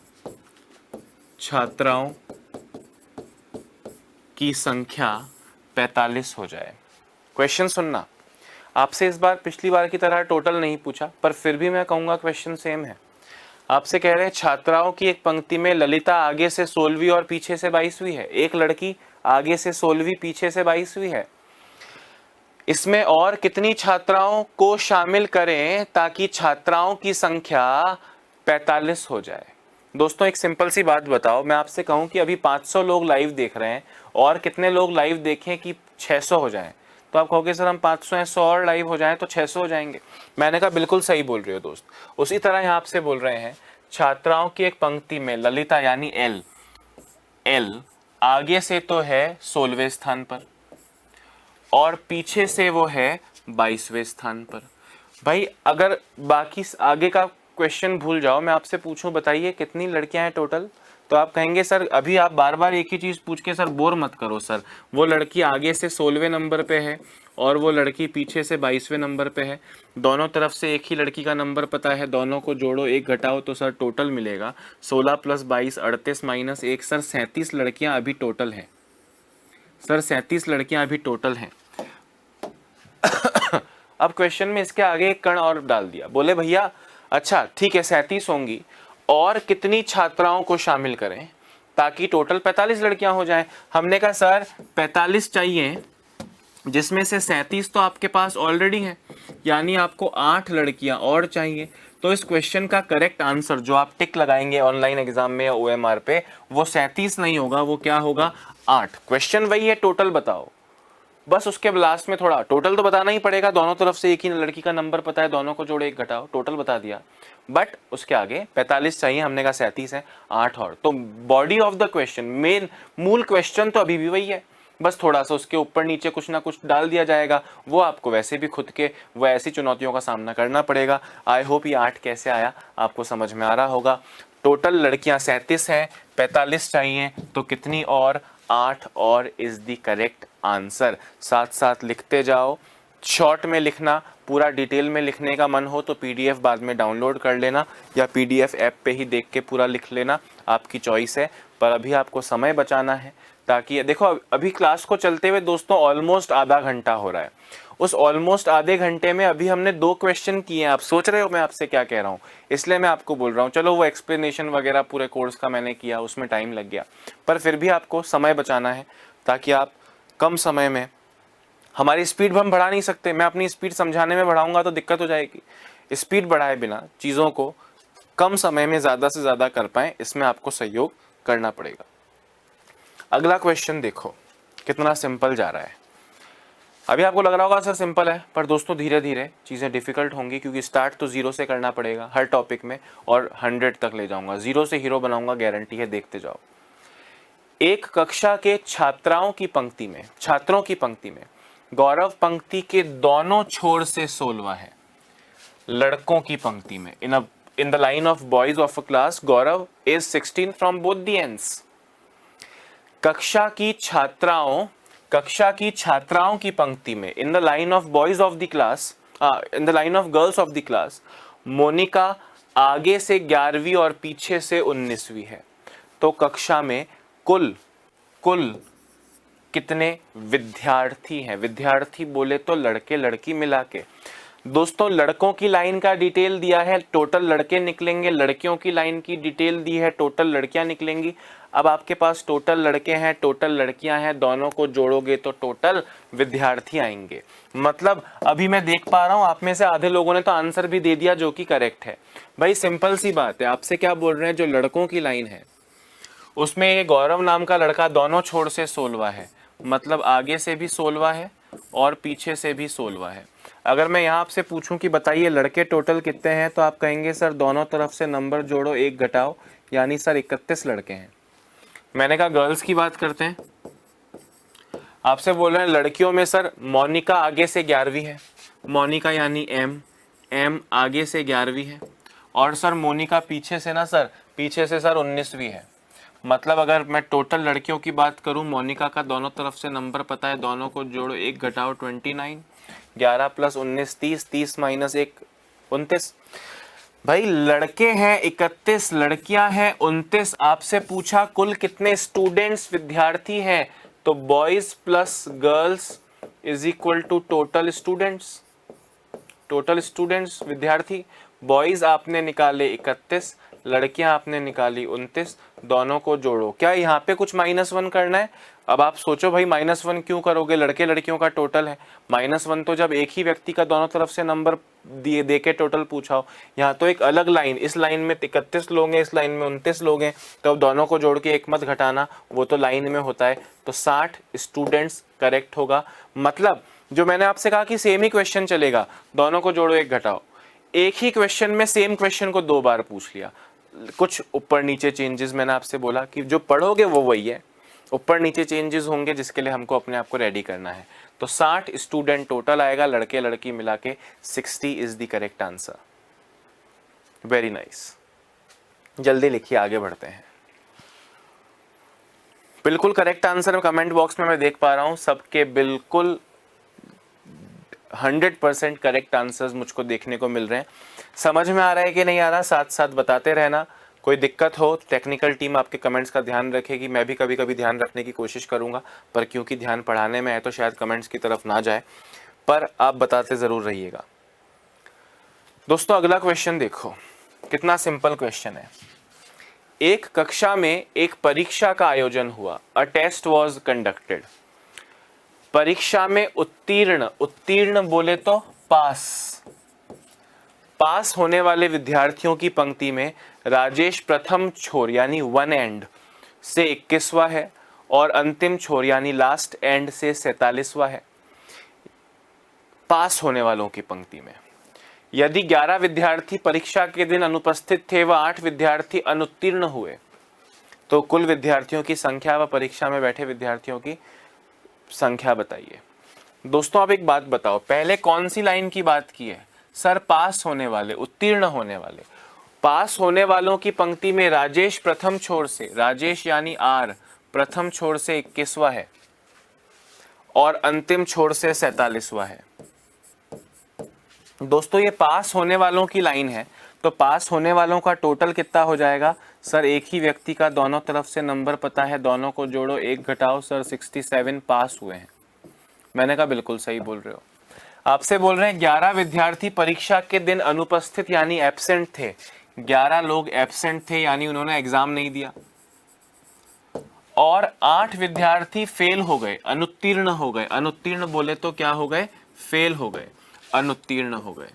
[SPEAKER 1] छात्राओं की संख्या 45 हो जाए। क्वेश्चन सुनना, आपसे इस बार पिछली बार की तरह टोटल नहीं पूछा पर फिर भी मैं कहूंगा क्वेश्चन सेम है। आपसे कह रहे हैं छात्राओं की एक पंक्ति में ललिता आगे से 16वीं और पीछे से 22वीं है। एक लड़की आगे से 16वीं पीछे से 22वीं है। इसमें और कितनी छात्राओं को शामिल करें ताकि छात्राओं की संख्या 45 हो जाए। दोस्तों एक सिंपल सी बात बताओ, मैं आपसे कहूं कि अभी 500 लोग लाइव देख रहे हैं और कितने लोग लाइव देखें कि 600 हो जाएं, तो आप कहोगे सर हम 500 हैं 100 और लाइव हो जाएं तो 600 हो जाएंगे। मैंने कहा बिल्कुल सही बोल रहे हो दोस्त। उसी तरह यहाँ आपसे बोल रहे हैं छात्राओं की एक पंक्ति में ललिता यानी एल आगे से तो है 16वें स्थान पर और पीछे से वो है 22वें स्थान पर। भाई अगर बाकी आगे का क्वेश्चन भूल जाओ, मैं आपसे पूछूं बताइए कितनी लड़कियां हैं टोटल, तो आप कहेंगे सर अभी आप बार बार एक ही चीज पूछ के सर बोर मत करो सर। वो लड़की आगे से 16वें नंबर पे है और वो लड़की पीछे से 22वें नंबर पे है। दोनों तरफ से एक ही लड़की का नंबर पता है, दोनों को जोड़ो एक घटाओ तो सर टोटल मिलेगा 16 + 22 38 - 1 सर 37 लड़कियां अभी टोटल हैं। सर 37 लड़कियां अभी टोटल हैं। अब क्वेश्चन में इसके आगे एक कण और डाल दिया, बोले भैया अच्छा ठीक है 37 होंगी और कितनी छात्राओं को शामिल करें ताकि टोटल 45 लड़कियां हो जाएं। हमने कहा सर 45 चाहिए जिसमें से 37 तो आपके पास ऑलरेडी है, यानी आपको 8 लड़कियां और चाहिए। तो इस क्वेश्चन का करेक्ट आंसर जो आप टिक लगाएंगे ऑनलाइन एग्जाम में या OMR पे वो 37 नहीं होगा, वो क्या होगा 8। क्वेश्चन वही है टोटल बताओ, बस उसके लास्ट में थोड़ा टोटल तो बताना ही पड़ेगा। दोनों तरफ से एक ही लड़की का नंबर पता है, दोनों को जोड़े एक घटाओ टोटल बता दिया। बट उसके आगे 45 चाहिए, हमने कहा 37 है 8 और। तो body of the question main मूल क्वेश्चन तो अभी भी वही है, बस थोड़ा सा उसके ऊपर नीचे कुछ ना कुछ डाल दिया जाएगा। वो आपको वैसे भी खुद के वो ऐसी चुनौतियों का सामना करना पड़ेगा। आई होप ये 8 कैसे आया आपको समझ में आ रहा होगा। टोटल लड़कियां 37 हैं, 45 चाहिए तो कितनी और 8 और इज द करेक्ट आंसर। साथ साथ लिखते जाओ, शॉर्ट में लिखना, पूरा डिटेल में लिखने का मन हो तो PDF बाद में डाउनलोड कर लेना या PDF ऐप पे ही देख के पूरा लिख लेना, आपकी चॉइस है। पर अभी आपको समय बचाना है ताकि देखो अभी क्लास को चलते हुए दोस्तों ऑलमोस्ट आधा घंटा हो रहा है। उस ऑलमोस्ट आधे घंटे में अभी हमने 2 क्वेश्चन किए हैं। आप सोच रहे हो मैं आपसे क्या कह रहा हूँ, इसलिए मैं आपको बोल रहा हूँ। चलो वो एक्सप्लेनेशन वगैरह पूरे कोर्स का मैंने किया, उसमें टाइम लग गया, पर फिर भी आपको समय बचाना है ताकि आप कम समय में, हमारी स्पीड हम बढ़ा नहीं सकते, मैं अपनी स्पीड समझाने में बढ़ाऊंगा तो दिक्कत हो जाएगी। स्पीड बढ़ाए बिना चीज़ों को कम समय में ज़्यादा से ज़्यादा कर पाएं, इसमें आपको सहयोग करना पड़ेगा। अगला क्वेश्चन देखो कितना सिंपल जा रहा है। अभी आपको लग रहा होगा सर सिंपल है, पर दोस्तों धीरे धीरे चीज़ें डिफिकल्ट होंगी, क्योंकि स्टार्ट तो 0 से करना पड़ेगा हर टॉपिक में, और 100 तक ले जाऊंगा, 0 से हीरो बनाऊंगा, गारंटी है, देखते जाओ। एक कक्षा के छात्रों की पंक्ति में गौरव पंक्ति के दोनों छोर से 16वां है। लड़कों की पंक्ति में in the line of boys of a class Gaurav is 16 from both the ends. कक्षा की छात्राओं की पंक्ति में in the line of boys of the class, in the line of girls of the class, Monika आगे से 11वीं और पीछे से 19वीं है। तो कक्षा में कुल कितने विद्यार्थी हैं? विद्यार्थी बोले तो लड़के लड़की मिला के। दोस्तों लड़कों की लाइन का डिटेल दिया है, टोटल लड़के निकलेंगे, लड़कियों की लाइन की डिटेल दी है, टोटल लड़कियां निकलेंगी। अब आपके पास टोटल लड़के हैं, टोटल लड़कियां हैं, दोनों को जोड़ोगे तो टोटल विद्यार्थी आएंगे। मतलब अभी मैं देख पा रहा हूं आप में से आधे लोगों ने तो आंसर भी दे दिया, जो कि करेक्ट है। भाई सिंपल सी बात है, आपसे क्या बोल रहे हैं, जो लड़कों की लाइन है उसमें ये गौरव नाम का लड़का दोनों छोर से 16वां है, मतलब आगे से भी 16वां है और पीछे से भी 16वां है। अगर मैं यहाँ आपसे पूछूं कि बताइए लड़के टोटल कितने हैं, तो आप कहेंगे सर दोनों तरफ से नंबर जोड़ो, 1 घटाओ, यानी सर 31 लड़के हैं। मैंने कहा गर्ल्स की बात करते हैं, आपसे बोल रहे हैं लड़कियों में सर मोनिका आगे से 11वीं है, मोनिका यानी एम आगे से 11वीं है, और सर मोनिका पीछे से सर 19वीं है। मतलब अगर मैं टोटल लड़कियों की बात करूं, मोनिका का दोनों तरफ से नंबर पता है, दोनों को जोड़ो, 1 घटाओ 29, 11 + 19 30, 30 - 1 29। भाई लड़के हैं 31, लड़कियां हैं 29। आपसे पूछा कुल कितने स्टूडेंट्स विद्यार्थी हैं, तो boys plus girls is equal to total students विद्यार्थी। बॉयज आपने निकाले 31, लड़कियां आपने निकाली 29, दोनों को जोड़ो। क्या यहाँ पे कुछ -1 करना है? अब आप सोचो भाई -1 क्यों करोगे, लड़के लड़कियों का टोटल है। -1 तो जब एक ही व्यक्ति का दोनों तरफ से नंबर दे के टोटल पूछा हो। यहाँ तो एक अलग लाइन, इस लाइन में 31 लोग हैं, इस लाइन में 29 लोग हैं, तो अब दोनों को जोड़ के 1 मत घटाना, वो तो लाइन में होता है। तो 60 स्टूडेंट्स करेक्ट होगा। मतलब जो मैंने आपसे कहा कि सेम ही क्वेश्चन चलेगा, दोनों को जोड़ो 1 घटाओ, एक ही क्वेश्चन में सेम क्वेश्चन को 2 बार पूछ लिया। कुछ ऊपर नीचे चेंजेस मैंने आपसे बोला कि जो पढ़ोगे वो वही है, ऊपर नीचे चेंजेस होंगे, जिसके लिए हमको अपने आप को रेडी करना है। तो 60 स्टूडेंट टोटल आएगा, लड़के लड़की मिला के 60 is the correct answer. Very nice, जल्दी लिखिए, आगे बढ़ते हैं। बिल्कुल करेक्ट आंसर कमेंट बॉक्स में मैं देख पा रहा हूं, सबके बिल्कुल 100% करेक्ट आंसर्स मुझको देखने को मिल रहे हैं। समझ में आ रहा है कि नहीं आ रहा, साथ साथ बताते रहना। कोई दिक्कत हो टेक्निकल टीम आपके कमेंट्स का ध्यान रखेगी, मैं भी कभी कभी ध्यान रखने की कोशिश करूंगा, पर क्योंकि ध्यान पढ़ाने में है तो शायद कमेंट्स की तरफ ना जाए, पर आप बताते ज़रूर रहिएगा। दोस्तों अगला क्वेश्चन देखो, कितना सिंपल क्वेश्चन है। एक कक्षा में एक परीक्षा का आयोजन हुआ, अ टेस्ट वॉज कंडक्टेड। परीक्षा में उत्तीर्ण बोले तो पास होने वाले विद्यार्थियों की पंक्ति में राजेश प्रथम छोर यानी 1 एंड से 21वां है, और अंतिम छोर यानी लास्ट एंड से 47वां है। पास होने वालों की पंक्ति में यदि 11 विद्यार्थी परीक्षा के दिन अनुपस्थित थे व 8 विद्यार्थी अनुत्तीर्ण हुए, तो कुल विद्यार्थियों की संख्या व परीक्षा में बैठे विद्यार्थियों की संख्या बताइए। दोस्तों आप एक बात बताओ, पहले कौन सी लाइन की बात की है? सर पास होने वाले, उत्तीर्ण होने वाले। पास होने वालों की पंक्ति में राजेश प्रथम छोर से, राजेश यानी आर, प्रथम छोर से 21वां है और अंतिम छोर से 47वां है। दोस्तों ये पास होने वालों की लाइन है, तो पास होने वालों का टोटल कितना हो जाएगा? सर एक ही व्यक्ति का दोनों तरफ से नंबर पता है, दोनों को जोड़ो, 1 घटाओ, सर 67 पास हुए हैं। मैंने कहा बिल्कुल सही बोल रहे हो। आपसे बोल रहे हैं 11 विद्यार्थी परीक्षा के दिन अनुपस्थित यानी एब्सेंट थे, 11 लोग एब्सेंट थे यानी उन्होंने एग्जाम नहीं दिया, और 8 विद्यार्थी फेल हो गए, अनुत्तीर्ण हो गए। अनुत्तीर्ण बोले तो क्या हो गए? फेल हो गए, अनुत्तीर्ण हो गए।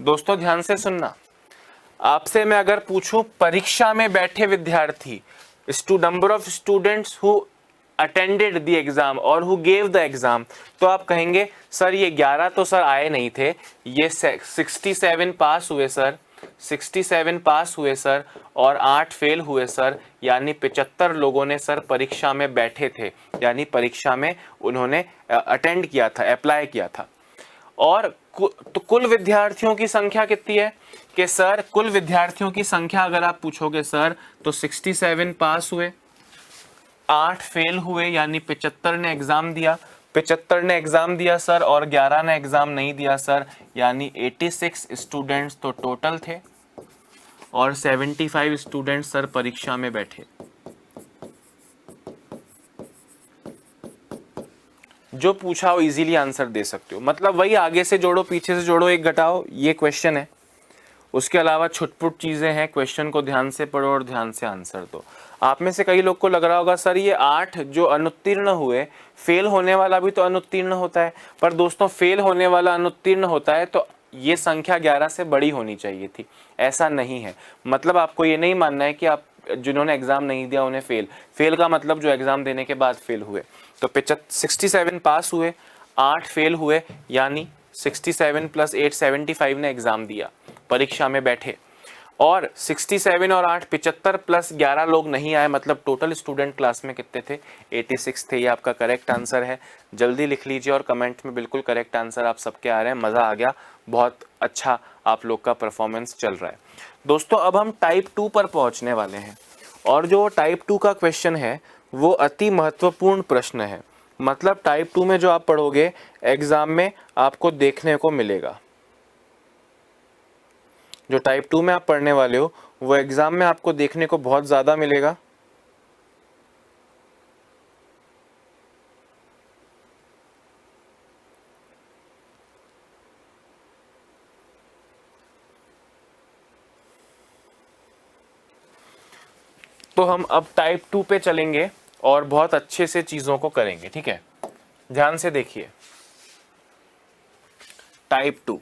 [SPEAKER 1] दोस्तों ध्यान से सुनना, आपसे मैं अगर पूछूं परीक्षा में बैठे विद्यार्थी, number of students who attended the exam और हु गेव द एग्जाम, तो आप कहेंगे सर ये 11 तो सर आए नहीं थे, ये 67 पास हुए सर, 67 पास हुए सर और 8 फेल हुए सर, यानी 75 लोगों ने सर परीक्षा में बैठे थे, यानी परीक्षा में उन्होंने अटेंड किया था, अप्लाई किया था। और तो कुल विद्यार्थियों की संख्या कितनी है कि सर कुल विद्यार्थियों की संख्या अगर आप पूछोगे सर तो 67 पास हुए, 8 फेल हुए, यानी 75 ने एग्जाम दिया, 75 ने एग्जाम दिया सर और 11 ने एग्जाम नहीं दिया सर, यानी 86 स्टूडेंट्स तो टोटल थे और 75 स्टूडेंट्स सर परीक्षा में बैठे। जो पूछा हो इजीली आंसर दे सकते हो, मतलब वही आगे से जोड़ो पीछे से जोड़ो एक घटाओ, ये क्वेश्चन है। उसके अलावा छुटपुट चीजें हैं, क्वेश्चन को ध्यान से पढ़ो और ध्यान से आंसर दो। आप में से कई लोग को लग रहा होगा सर ये 8 जो अनुत्तीर्ण हुए, फेल होने वाला भी तो अनुत्तीर्ण होता है, पर दोस्तों फेल होने वाला अनुत्तीर्ण होता है तो ये संख्या 11 से बड़ी होनी चाहिए थी, ऐसा नहीं है। मतलब आपको ये नहीं मानना है कि आप जिन्होंने एग्जाम नहीं दिया उन्हें फेल का मतलब जो एग्जाम देने के बाद फेल हुए। तो 67 पास हुए, 8 फेल हुए, यानी 67 + 8 75 ने एग्जाम दिया, परीक्षा में बैठे। और 67 और 8 75 + 11 लोग नहीं आए, मतलब टोटल स्टूडेंट क्लास में कितने थे? 86 थे। ये आपका करेक्ट आंसर है। जल्दी लिख लीजिए और कमेंट में बिल्कुल करेक्ट आंसर आप सबके आ रहे हैं। मज़ा आ गया, बहुत अच्छा आप लोग का परफॉर्मेंस चल रहा है। दोस्तों अब हम टाइप 2 पर पहुंचने वाले हैं और जो टाइप 2 का क्वेश्चन है वो अति महत्वपूर्ण प्रश्न है। मतलब टाइप 2 में जो आप पढ़ोगे एग्जाम में आपको देखने को मिलेगा, जो टाइप 2 में आप पढ़ने वाले हो वो एग्जाम में आपको देखने को बहुत ज़्यादा मिलेगा। तो हम अब टाइप 2 पे चलेंगे और बहुत अच्छे से चीज़ों को करेंगे, ठीक है? ध्यान से देखिए, टाइप 2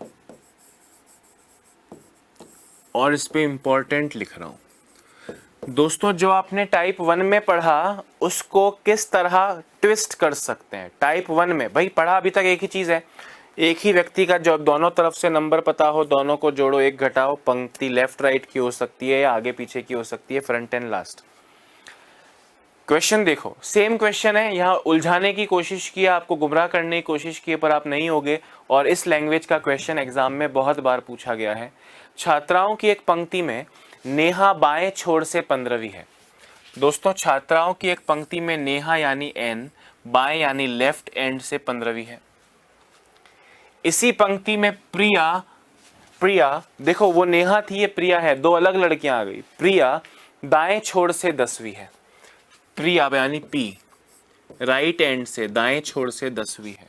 [SPEAKER 1] और इस पे इंपॉर्टेंट लिख रहा हूं। दोस्तों जो आपने टाइप 1 में पढ़ा उसको किस तरह ट्विस्ट कर सकते हैं। टाइप 1 में भाई पढ़ा अभी तक एक ही चीज़ है, एक ही व्यक्ति का जब दोनों तरफ से नंबर पता हो, दोनों को जोड़ो एक घटाओ, पंक्ति लेफ्ट राइट की हो सकती है या आगे पीछे की हो सकती है, फ्रंट एंड लास्ट। क्वेश्चन देखो, सेम क्वेश्चन है, यहाँ उलझाने की कोशिश की, आपको गुमराह करने की कोशिश की, पर आप नहीं होगे। और इस लैंग्वेज का क्वेश्चन एग्जाम में बहुत बार पूछा गया है। छात्राओं की एक पंक्ति में नेहा बाएं छोर से 15वीं है। दोस्तों छात्राओं की एक पंक्ति में नेहा यानी एन बाएं यानी लेफ्ट एंड से 15वीं है। इसी पंक्ति में प्रिया देखो वो नेहा थी, ये प्रिया है, दो अलग लड़कियां आ गई। प्रिया दाएं छोर से 10वीं है। प्रिया यानी पी राइट एंड से दाएं छोर से 10वीं है।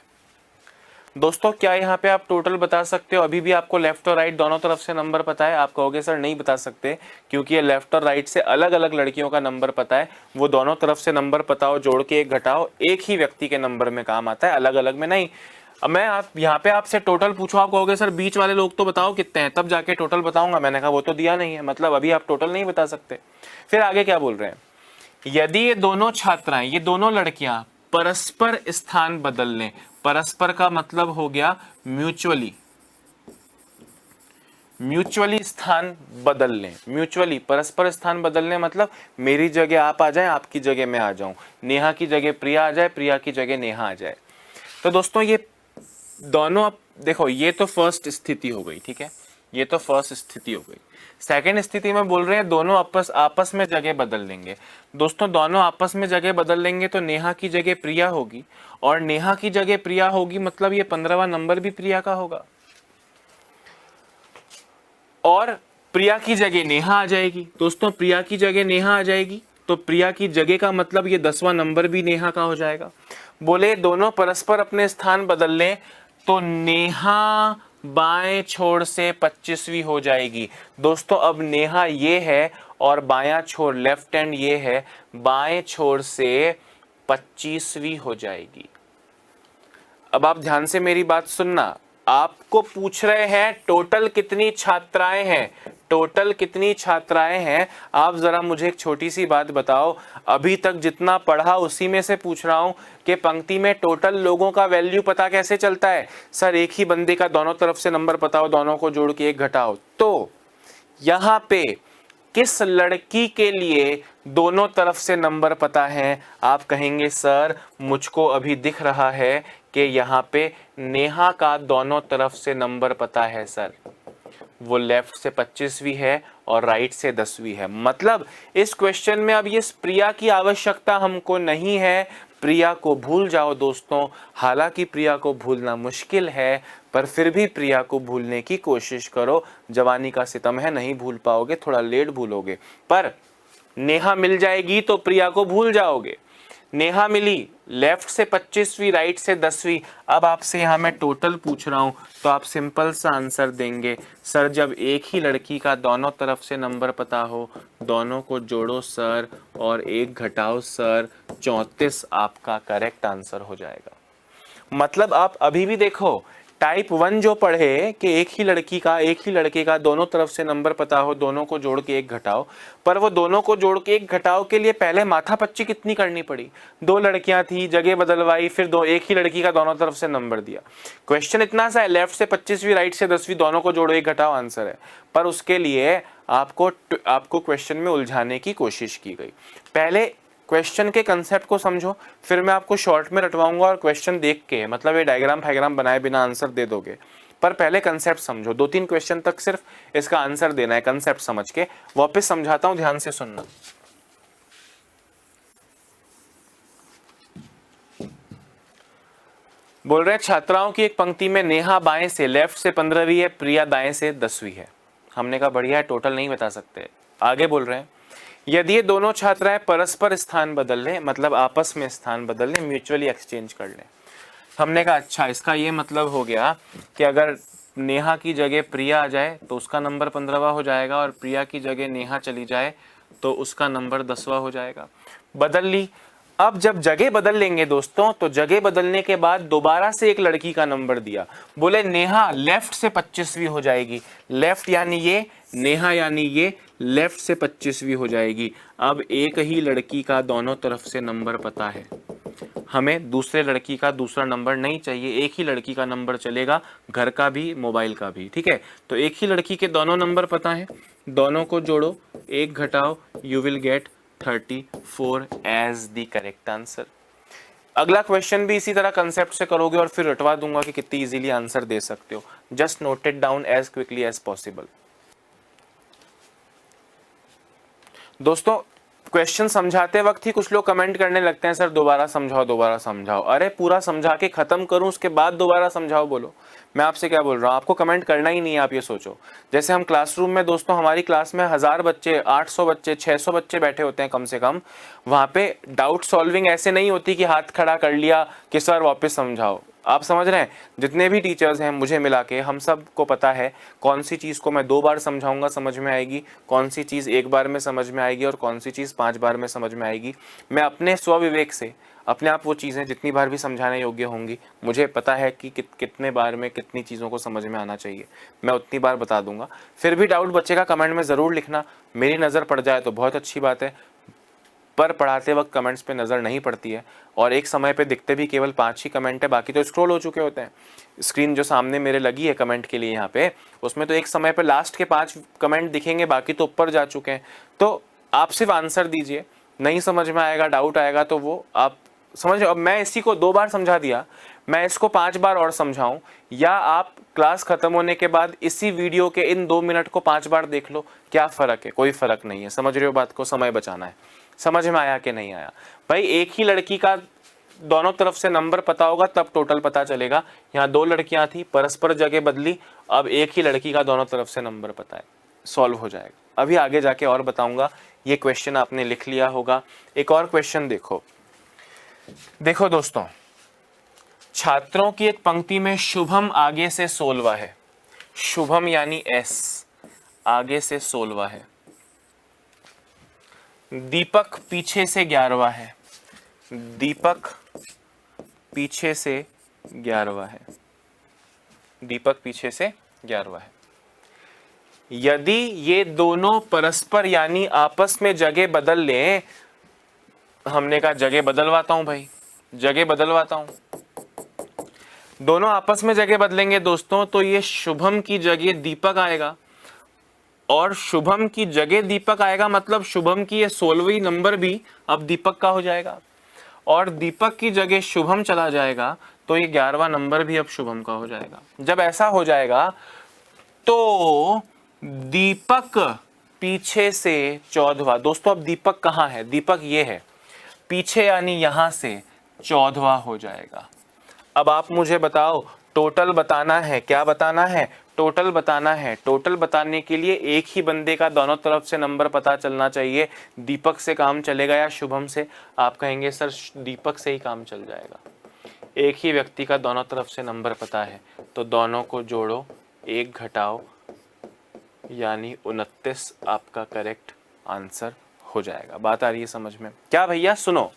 [SPEAKER 1] दोस्तों क्या यहाँ पे आप टोटल बता सकते हो? अभी भी आपको लेफ्ट और राइट दोनों तरफ से नंबर पता है? आप कहोगे सर नहीं बता सकते, क्योंकि ये लेफ्ट और राइट से अलग अलग लड़कियों का नंबर पता है। वो दोनों तरफ से नंबर पता हो, जोड़ के एक घटाओ, एक ही व्यक्ति के नंबर में काम आता है, अलग अलग में नहीं। अब मैं आप यहाँ पे आपसे टोटल पूछो, आप कहोगे सर बीच वाले लोग तो बताओ कितने हैं, तब जाके टोटल बताऊंगा। मैंने कहा वो तो दिया नहीं है, मतलब अभी आप टोटल नहीं बता सकते। फिर आगे क्या बोल रहे हैं? यदि ये दोनों छात्राएं, ये दोनों लड़कियां परस्पर स्थान बदल लें, परस्पर का मतलब हो गया म्यूचुअली, म्यूचुअली स्थान बदल लें, म्यूचुअली परस्पर स्थान बदलने मतलब मेरी जगह आप आ जाएं, आपकी जगह मैं आ जाऊं, नेहा की जगह प्रिया आ जाए, प्रिया की जगह नेहा आ जाए। तो दोस्तों ये दोनों, अब देखो ये तो फर्स्ट स्थिति हो गई, ठीक है, ये तो फर्स्ट स्थिति हो गई। सेकंड स्थिति में बोल रहे हैं दोनों आपस में जगह बदल लेंगे। दोस्तों दोनों आपस में जगह बदल लेंगे तो नेहा की जगह प्रिया होगी और नेहा की जगह प्रिया होगी, मतलब ये 15वां नंबर भी प्रिया का होगा और प्रिया की जगह नेहा आ जाएगी। दोस्तों प्रिया की जगह नेहा आ जाएगी तो प्रिया की जगह का मतलब ये 10वां नंबर भी नेहा का हो जाएगा। बोले दोनों परस्पर अपने स्थान बदल लें तो नेहा बाएं छोर से 25वीं हो जाएगी। दोस्तों अब नेहा ये है और बायां छोर लेफ्ट हैंड ये है, बाएं छोर से 25वीं हो जाएगी। अब आप ध्यान से मेरी बात सुनना, आपको पूछ रहे हैं टोटल कितनी छात्राएं हैं, टोटल कितनी छात्राएं हैं। आप जरा मुझे एक छोटी सी बात बताओ, अभी तक जितना पढ़ा उसी में से पूछ रहा हूं कि पंक्ति में टोटल लोगों का वैल्यू पता कैसे चलता है। सर एक ही बंदे का दोनों तरफ से नंबर पता हो, दोनों को जोड़ के एक घटाओ। तो यहां पे किस लड़की के लिए दोनों तरफ से नंबर पता है? आप कहेंगे सर मुझको अभी दिख रहा है कि यहाँ पे नेहा का दोनों तरफ से नंबर पता है सर, वो लेफ्ट से 25वीं है और राइट से 10वीं है। मतलब इस क्वेश्चन में अब ये प्रिया की आवश्यकता हमको नहीं है, प्रिया को भूल जाओ दोस्तों। हालांकि प्रिया को भूलना मुश्किल है, पर फिर भी प्रिया को भूलने की कोशिश करो। जवानी का सितम है, नहीं भूल पाओगे, थोड़ा लेट भूलोगे, पर नेहा मिल जाएगी तो प्रिया को भूल जाओगे। नेहा मिली, लेफ्ट से 25वीं, राइट से 10वीं। अब आपसे यहाँ मैं टोटल पूछ रहा हूँ तो आप सिंपल सा आंसर देंगे, सर जब एक ही लड़की का दोनों तरफ से नंबर पता हो, दोनों को जोड़ो सर और एक घटाओ सर, 34 आपका करेक्ट आंसर हो जाएगा। मतलब आप अभी भी देखो, टाइप 1 जो पढ़े कि एक ही लड़के का दोनों तरफ से नंबर पता हो, दोनों को जोड़ के एक घटाओ, पर वो दोनों को जोड़ के एक घटाओ के लिए पहले माथापच्ची कितनी करनी पड़ी। 2 लड़कियां थी, जगह बदलवाई, फिर एक ही लड़की का दोनों तरफ से नंबर दिया। क्वेश्चन इतना सा है, लेफ्ट से 25वीं, राइट से 10वीं, दोनों को जोड़ो एक घटाओ, आंसर है। पर उसके लिए आपको क्वेश्चन में उलझाने की कोशिश की गई। पहले क्वेश्चन के कंसेप्ट को समझो, फिर मैं आपको शॉर्ट में रटवाऊंगा और क्वेश्चन देख के, मतलब ये डायग्राम बनाए बिना आंसर दे दोगे। पर पहले कंसेप्ट समझो, 2-3 क्वेश्चन तक सिर्फ इसका आंसर देना है कंसेप्ट समझ के। वापस समझाता हूं, ध्यान से सुनना। बोल रहे हैं छात्राओं की एक पंक्ति में नेहा बाएं से, लेफ्ट से 15वीं है, प्रिया दाएं से 10वीं है। हमने कहा बढ़िया है, टोटल नहीं बता सकते। आगे बोल रहे हैं यदि ये दोनों छात्राएं परस्पर स्थान बदल लें, मतलब आपस में स्थान बदल लें, म्यूचुअली एक्सचेंज कर लें। हमने कहा अच्छा, इसका ये मतलब हो गया कि अगर नेहा की जगह प्रिया आ जाए तो उसका नंबर 15वां हो जाएगा, और प्रिया की जगह नेहा चली जाए तो उसका नंबर 10वां हो जाएगा। बदल ली। अब जब जगह बदल लेंगे दोस्तों, तो जगह बदलने के बाद दोबारा से एक लड़की का नंबर दिया, बोले नेहा लेफ्ट से 25वीं हो जाएगी। लेफ्ट यानी ये, नेहा यानी ये, लेफ्ट से 25वीं हो जाएगी। अब एक ही लड़की का दोनों तरफ से नंबर पता है, हमें दूसरे लड़की का दूसरा नंबर नहीं चाहिए, एक ही लड़की का नंबर चलेगा, घर का भी मोबाइल का भी, ठीक है। तो एक ही लड़की के दोनों नंबर पता है, दोनों को जोड़ो, एक घटाओ, you will get 34 as the correct answer. अगला क्वेश्चन भी इसी तरह कंसेप्ट से करोगे और फिर रटवा दूंगा कि कितनी इजीली आंसर दे सकते हो। Just note it down as quickly as possible. दोस्तों क्वेश्चन समझाते वक्त ही कुछ लोग कमेंट करने लगते हैं, सर दोबारा समझाओ दोबारा समझाओ। अरे पूरा समझा के खत्म करूं उसके बाद दोबारा समझाओ बोलो। मैं आपसे क्या बोल रहा हूं, आपको कमेंट करना ही नहीं है। आप ये सोचो, जैसे हम क्लासरूम में दोस्तों, हमारी क्लास में 1000 बच्चे, 800 बच्चे, 600 बच्चे बैठे होते हैं कम से कम। वहां पे डाउट सॉल्विंग ऐसे नहीं होती कि हाथ खड़ा कर लिया कि सर वापस समझाओ। आप समझ रहे हैं, जितने भी टीचर्स हैं मुझे मिला के, हम सब को पता है कौन सी चीज़ को मैं 2 बार समझाऊंगा समझ में आएगी, कौन सी चीज़ 1 बार में समझ में आएगी और कौन सी चीज़ 5 बार में समझ में आएगी। मैं अपने स्वविवेक से अपने आप वो चीज़ें जितनी बार भी समझाने योग्य होंगी, मुझे पता है कि कितने बार में कितनी चीज़ों को समझ में आना चाहिए, मैं उतनी बार बता दूंगा। फिर भी डाउट बचेगा, कमेंट में ज़रूर लिखना। मेरी नज़र पड़ जाए तो बहुत अच्छी बात है, पर पढ़ाते वक्त कमेंट्स पे नज़र नहीं पड़ती है, और एक समय पे दिखते भी केवल 5 ही कमेंट है, बाकी तो स्क्रॉल हो चुके होते हैं। स्क्रीन जो सामने मेरे लगी है कमेंट के लिए यहाँ पे, उसमें तो एक समय पे लास्ट के 5 कमेंट दिखेंगे, बाकी तो ऊपर जा चुके हैं। तो आप सिर्फ आंसर दीजिए, नहीं समझ में आएगा, डाउट आएगा तो वो आप समझ। अब मैं इसी को 2 बार समझा दिया, मैं इसको 5 बार और समझाऊं, या आप क्लास खत्म होने के बाद इसी वीडियो के इन 2 मिनट को 5 बार देख लो, क्या फ़र्क है? कोई फ़र्क नहीं है। समझ रहे हो बात को? समय बचाना है। समझ में आया कि नहीं आया भाई? एक ही लड़की का दोनों तरफ से नंबर पता होगा तब टोटल पता चलेगा। यहाँ 2 लड़कियां थी, परस्पर जगह बदली, अब एक ही लड़की का दोनों तरफ से नंबर पता है, सॉल्व हो जाएगा। अभी आगे जाके और बताऊंगा। ये क्वेश्चन आपने लिख लिया होगा। एक और क्वेश्चन देखो दोस्तों, छात्रों की एक पंक्ति में शुभम आगे से 16वां है, शुभम यानी एस आगे से 16वां है, दीपक पीछे से 11वां है, दीपक पीछे से 11वां है। दीपक पीछे से 11वां है। यदि ये दोनों परस्पर यानी आपस में जगह बदल लें, हमने कहा जगह बदलवाता हूं भाई, जगह बदलवाता हूं, दोनों आपस में जगह बदलेंगे दोस्तों, तो ये शुभम की जगह दीपक आएगा और शुभम की जगह दीपक आएगा, मतलब शुभम की ये 16वीं नंबर भी अब दीपक का हो जाएगा और दीपक की जगह शुभम चला जाएगा तो ये 11वां नंबर भी अब शुभम का हो जाएगा। जब ऐसा हो जाएगा तो दीपक पीछे से 14वां, दोस्तों अब दीपक कहाँ है, दीपक ये है पीछे यानी यहां से 14वां हो जाएगा। अब आप मुझे बताओ टोटल बताना है, क्या बताना है, टोटल बताना है। टोटल बताने के लिए एक ही बंदे का दोनों तरफ से नंबर पता चलना चाहिए। दीपक से काम चलेगा या शुभम से? आप कहेंगे सर दीपक से ही काम चल जाएगा, एक ही व्यक्ति का दोनों तरफ से नंबर पता है, तो दोनों को जोड़ो, एक घटाओ, यानी 29 आपका करेक्ट आंसर हो जाएगा। बात आ रही है समझ में? क्या भैया सुनो,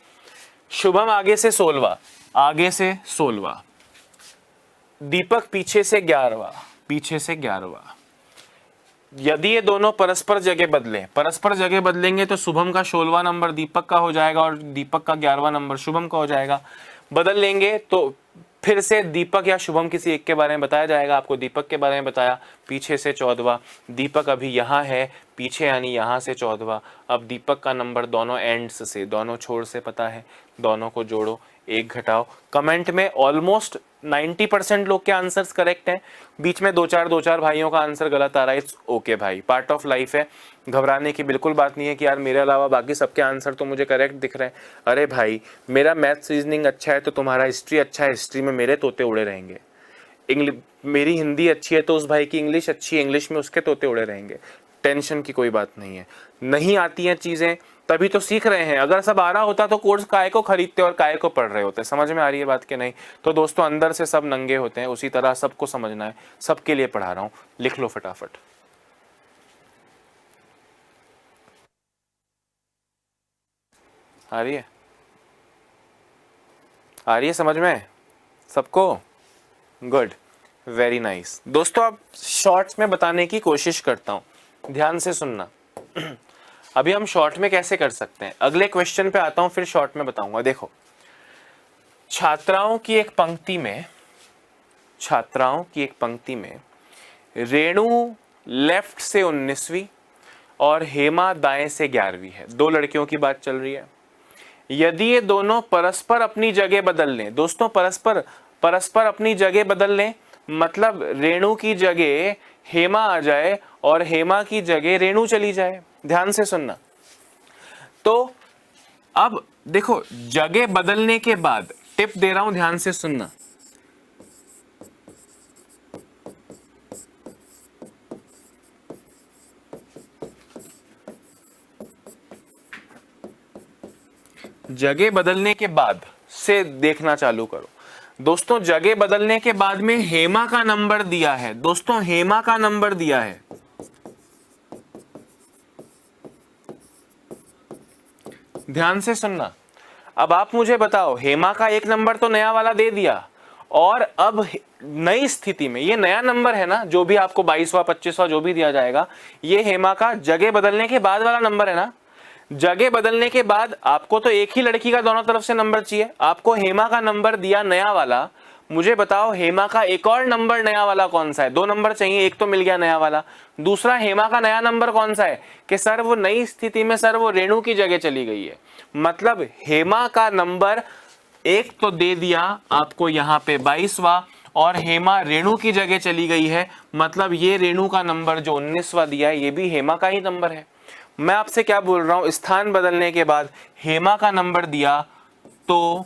[SPEAKER 1] शुभम आगे से 16वां, आगे से 16वां, दीपक पीछे से 11वां, पीछे से 11वां। यदि ये दोनों परस्पर जगह बदलें, परस्पर जगह बदलेंगे तो शुभम का 16वां नंबर दीपक का हो जाएगा और दीपक का 11वां नंबर शुभम का हो जाएगा। बदल लेंगे तो फिर से दीपक या शुभम किसी एक के बारे में बताया जाएगा। आपको दीपक के बारे में बताया, पीछे से 14वां, दीपक अभी यहाँ है पीछे यानी यहाँ से 14वां। अब दीपक का नंबर दोनों एंड्स से, दोनों छोर से पता है, दोनों को जोड़ो, एक घटाओ। कमेंट में ऑलमोस्ट 90% लोग के आंसर्स करेक्ट हैं, बीच में दो चार भाइयों का आंसर गलत आ रहा है। इट्स ओके भाई, पार्ट ऑफ लाइफ है, घबराने की बिल्कुल बात नहीं है कि यार मेरे अलावा बाकी सबके आंसर तो मुझे करेक्ट दिख रहे हैं। अरे भाई मेरा मैथ्स रीजनिंग अच्छा है तो तुम्हारा हिस्ट्री अच्छा है, हिस्ट्री में मेरे तोते उड़े रहेंगे। मेरी हिंदी अच्छी है तो उस भाई की इंग्लिश अच्छी है, इंग्लिश में उसके तोते उड़े रहेंगे। टेंशन की कोई बात नहीं है। नहीं आती हैं चीजें तभी तो सीख रहे हैं, अगर सब आ रहा होता तो कोर्स काय को खरीदते और काय को पढ़ रहे होते। समझ में आ रही है बात कि नहीं? तो दोस्तों अंदर से सब नंगे होते हैं, उसी तरह सबको समझना है, सबके लिए पढ़ा रहा हूं। लिख लो फटाफट। आ रही है, आ रही है समझ में सबको? Good, very nice. दोस्तों अब शॉर्ट्स में बताने की कोशिश करता हूं, ध्यान से सुनना। अभी हम शॉर्ट में कैसे कर सकते हैं, अगले क्वेश्चन पे आता हूं, फिर शॉर्ट में बताऊंगा। देखो, छात्राओं की एक पंक्ति में, छात्राओं की एक पंक्ति में रेणु लेफ्ट से 19वीं और हेमा दाएं से 11वीं है। दो लड़कियों की बात चल रही है। यदि ये दोनों परस्पर अपनी जगह बदल लें, दोस्तों परस्पर अपनी जगह बदल लें, मतलब रेणु की जगह हेमा आ जाए और हेमा की जगह रेणु चली जाए। ध्यान से सुनना। तो अब देखो, जगह बदलने के बाद टिप दे रहा हूं, ध्यान से सुनना। जगह बदलने के बाद से देखना चालू करो। दोस्तों जगह बदलने के बाद में हेमा का नंबर दिया है, दोस्तों हेमा का नंबर दिया है। ध्यान से सुनना। अब आप मुझे बताओ, हेमा का एक नंबर तो नया वाला दे दिया और अब नई स्थिति में ये नया नंबर है ना, जो भी आपको 22वां 25वां जो भी दिया जाएगा, ये हेमा का जगह बदलने के बाद वाला नंबर है ना। जगह बदलने के बाद आपको तो एक ही लड़की का दोनों तरफ से नंबर चाहिए, आपको हेमा का नंबर दिया नया वाला। मुझे बताओ हेमा का एक और नंबर नया वाला कौन सा है? दो नंबर चाहिए, एक तो मिल गया नया वाला, दूसरा हेमा का नया नंबर कौन सा है? कि सर वो नई स्थिति में सर वो रेणु की जगह चली गई है। मतलब हेमा का नंबर एक तो दे दिया आपको यहाँ पे 22वां और हेमा रेणु की जगह चली गई है, मतलब ये रेणु का नंबर जो 19वां दिया है ये भी हेमा का ही नंबर है। मैं आपसे क्या बोल रहा हूं, स्थान बदलने के बाद हेमा का नंबर दिया तो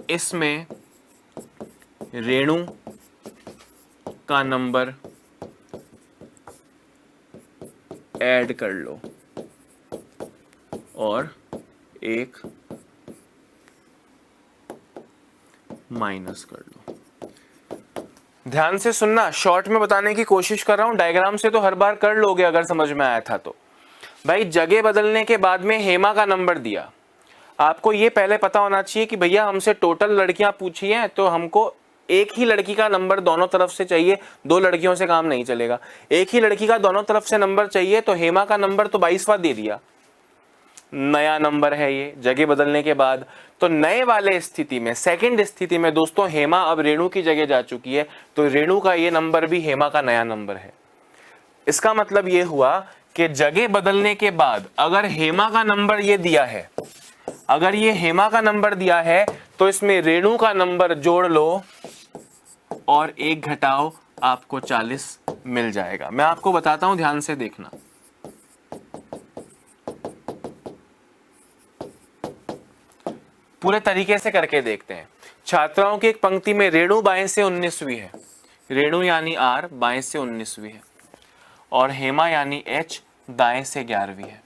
[SPEAKER 1] इसमें रेणु का नंबर ऐड कर लो और एक माइनस कर लो। ध्यान से सुनना, शॉर्ट में बताने की कोशिश कर रहा हूं, डायग्राम से तो हर बार कर लोगे अगर समझ में आया था तो। भाई जगह बदलने के बाद में हेमा का नंबर दिया, आपको ये पहले पता होना चाहिए कि भैया हमसे टोटल लड़कियां पूछी हैं तो हमको एक ही लड़की का नंबर दोनों तरफ से चाहिए, दो लड़कियों से काम नहीं चलेगा। एक ही लड़की का दोनों तरफ से नंबर चाहिए, तो हेमा का नंबर तो 22वां दे दिया, नया नंबर है ये जगह बदलने के बाद। तो नए वाले स्थिति में, सेकंड स्थिति में दोस्तों, हेमा अब रेणु की जगह जा चुकी है, तो रेणु का ये नंबर भी हेमा का नया नंबर है। इसका मतलब ये हुआ कि जगह बदलने के बाद अगर हेमा का नंबर ये दिया है, अगर ये हेमा का नंबर दिया है, तो इसमें रेणु का नंबर जोड़ लो और एक घटाओ, आपको 40 मिल जाएगा। मैं आपको बताता हूं, ध्यान से देखना। पूरे तरीके से करके देखते हैं। छात्राओं की एक पंक्ति में रेणु बाएं से 19वीं है, रेणु यानी आर बाएं से 19वीं है, और हेमा यानी एच दाएं से 11वीं है।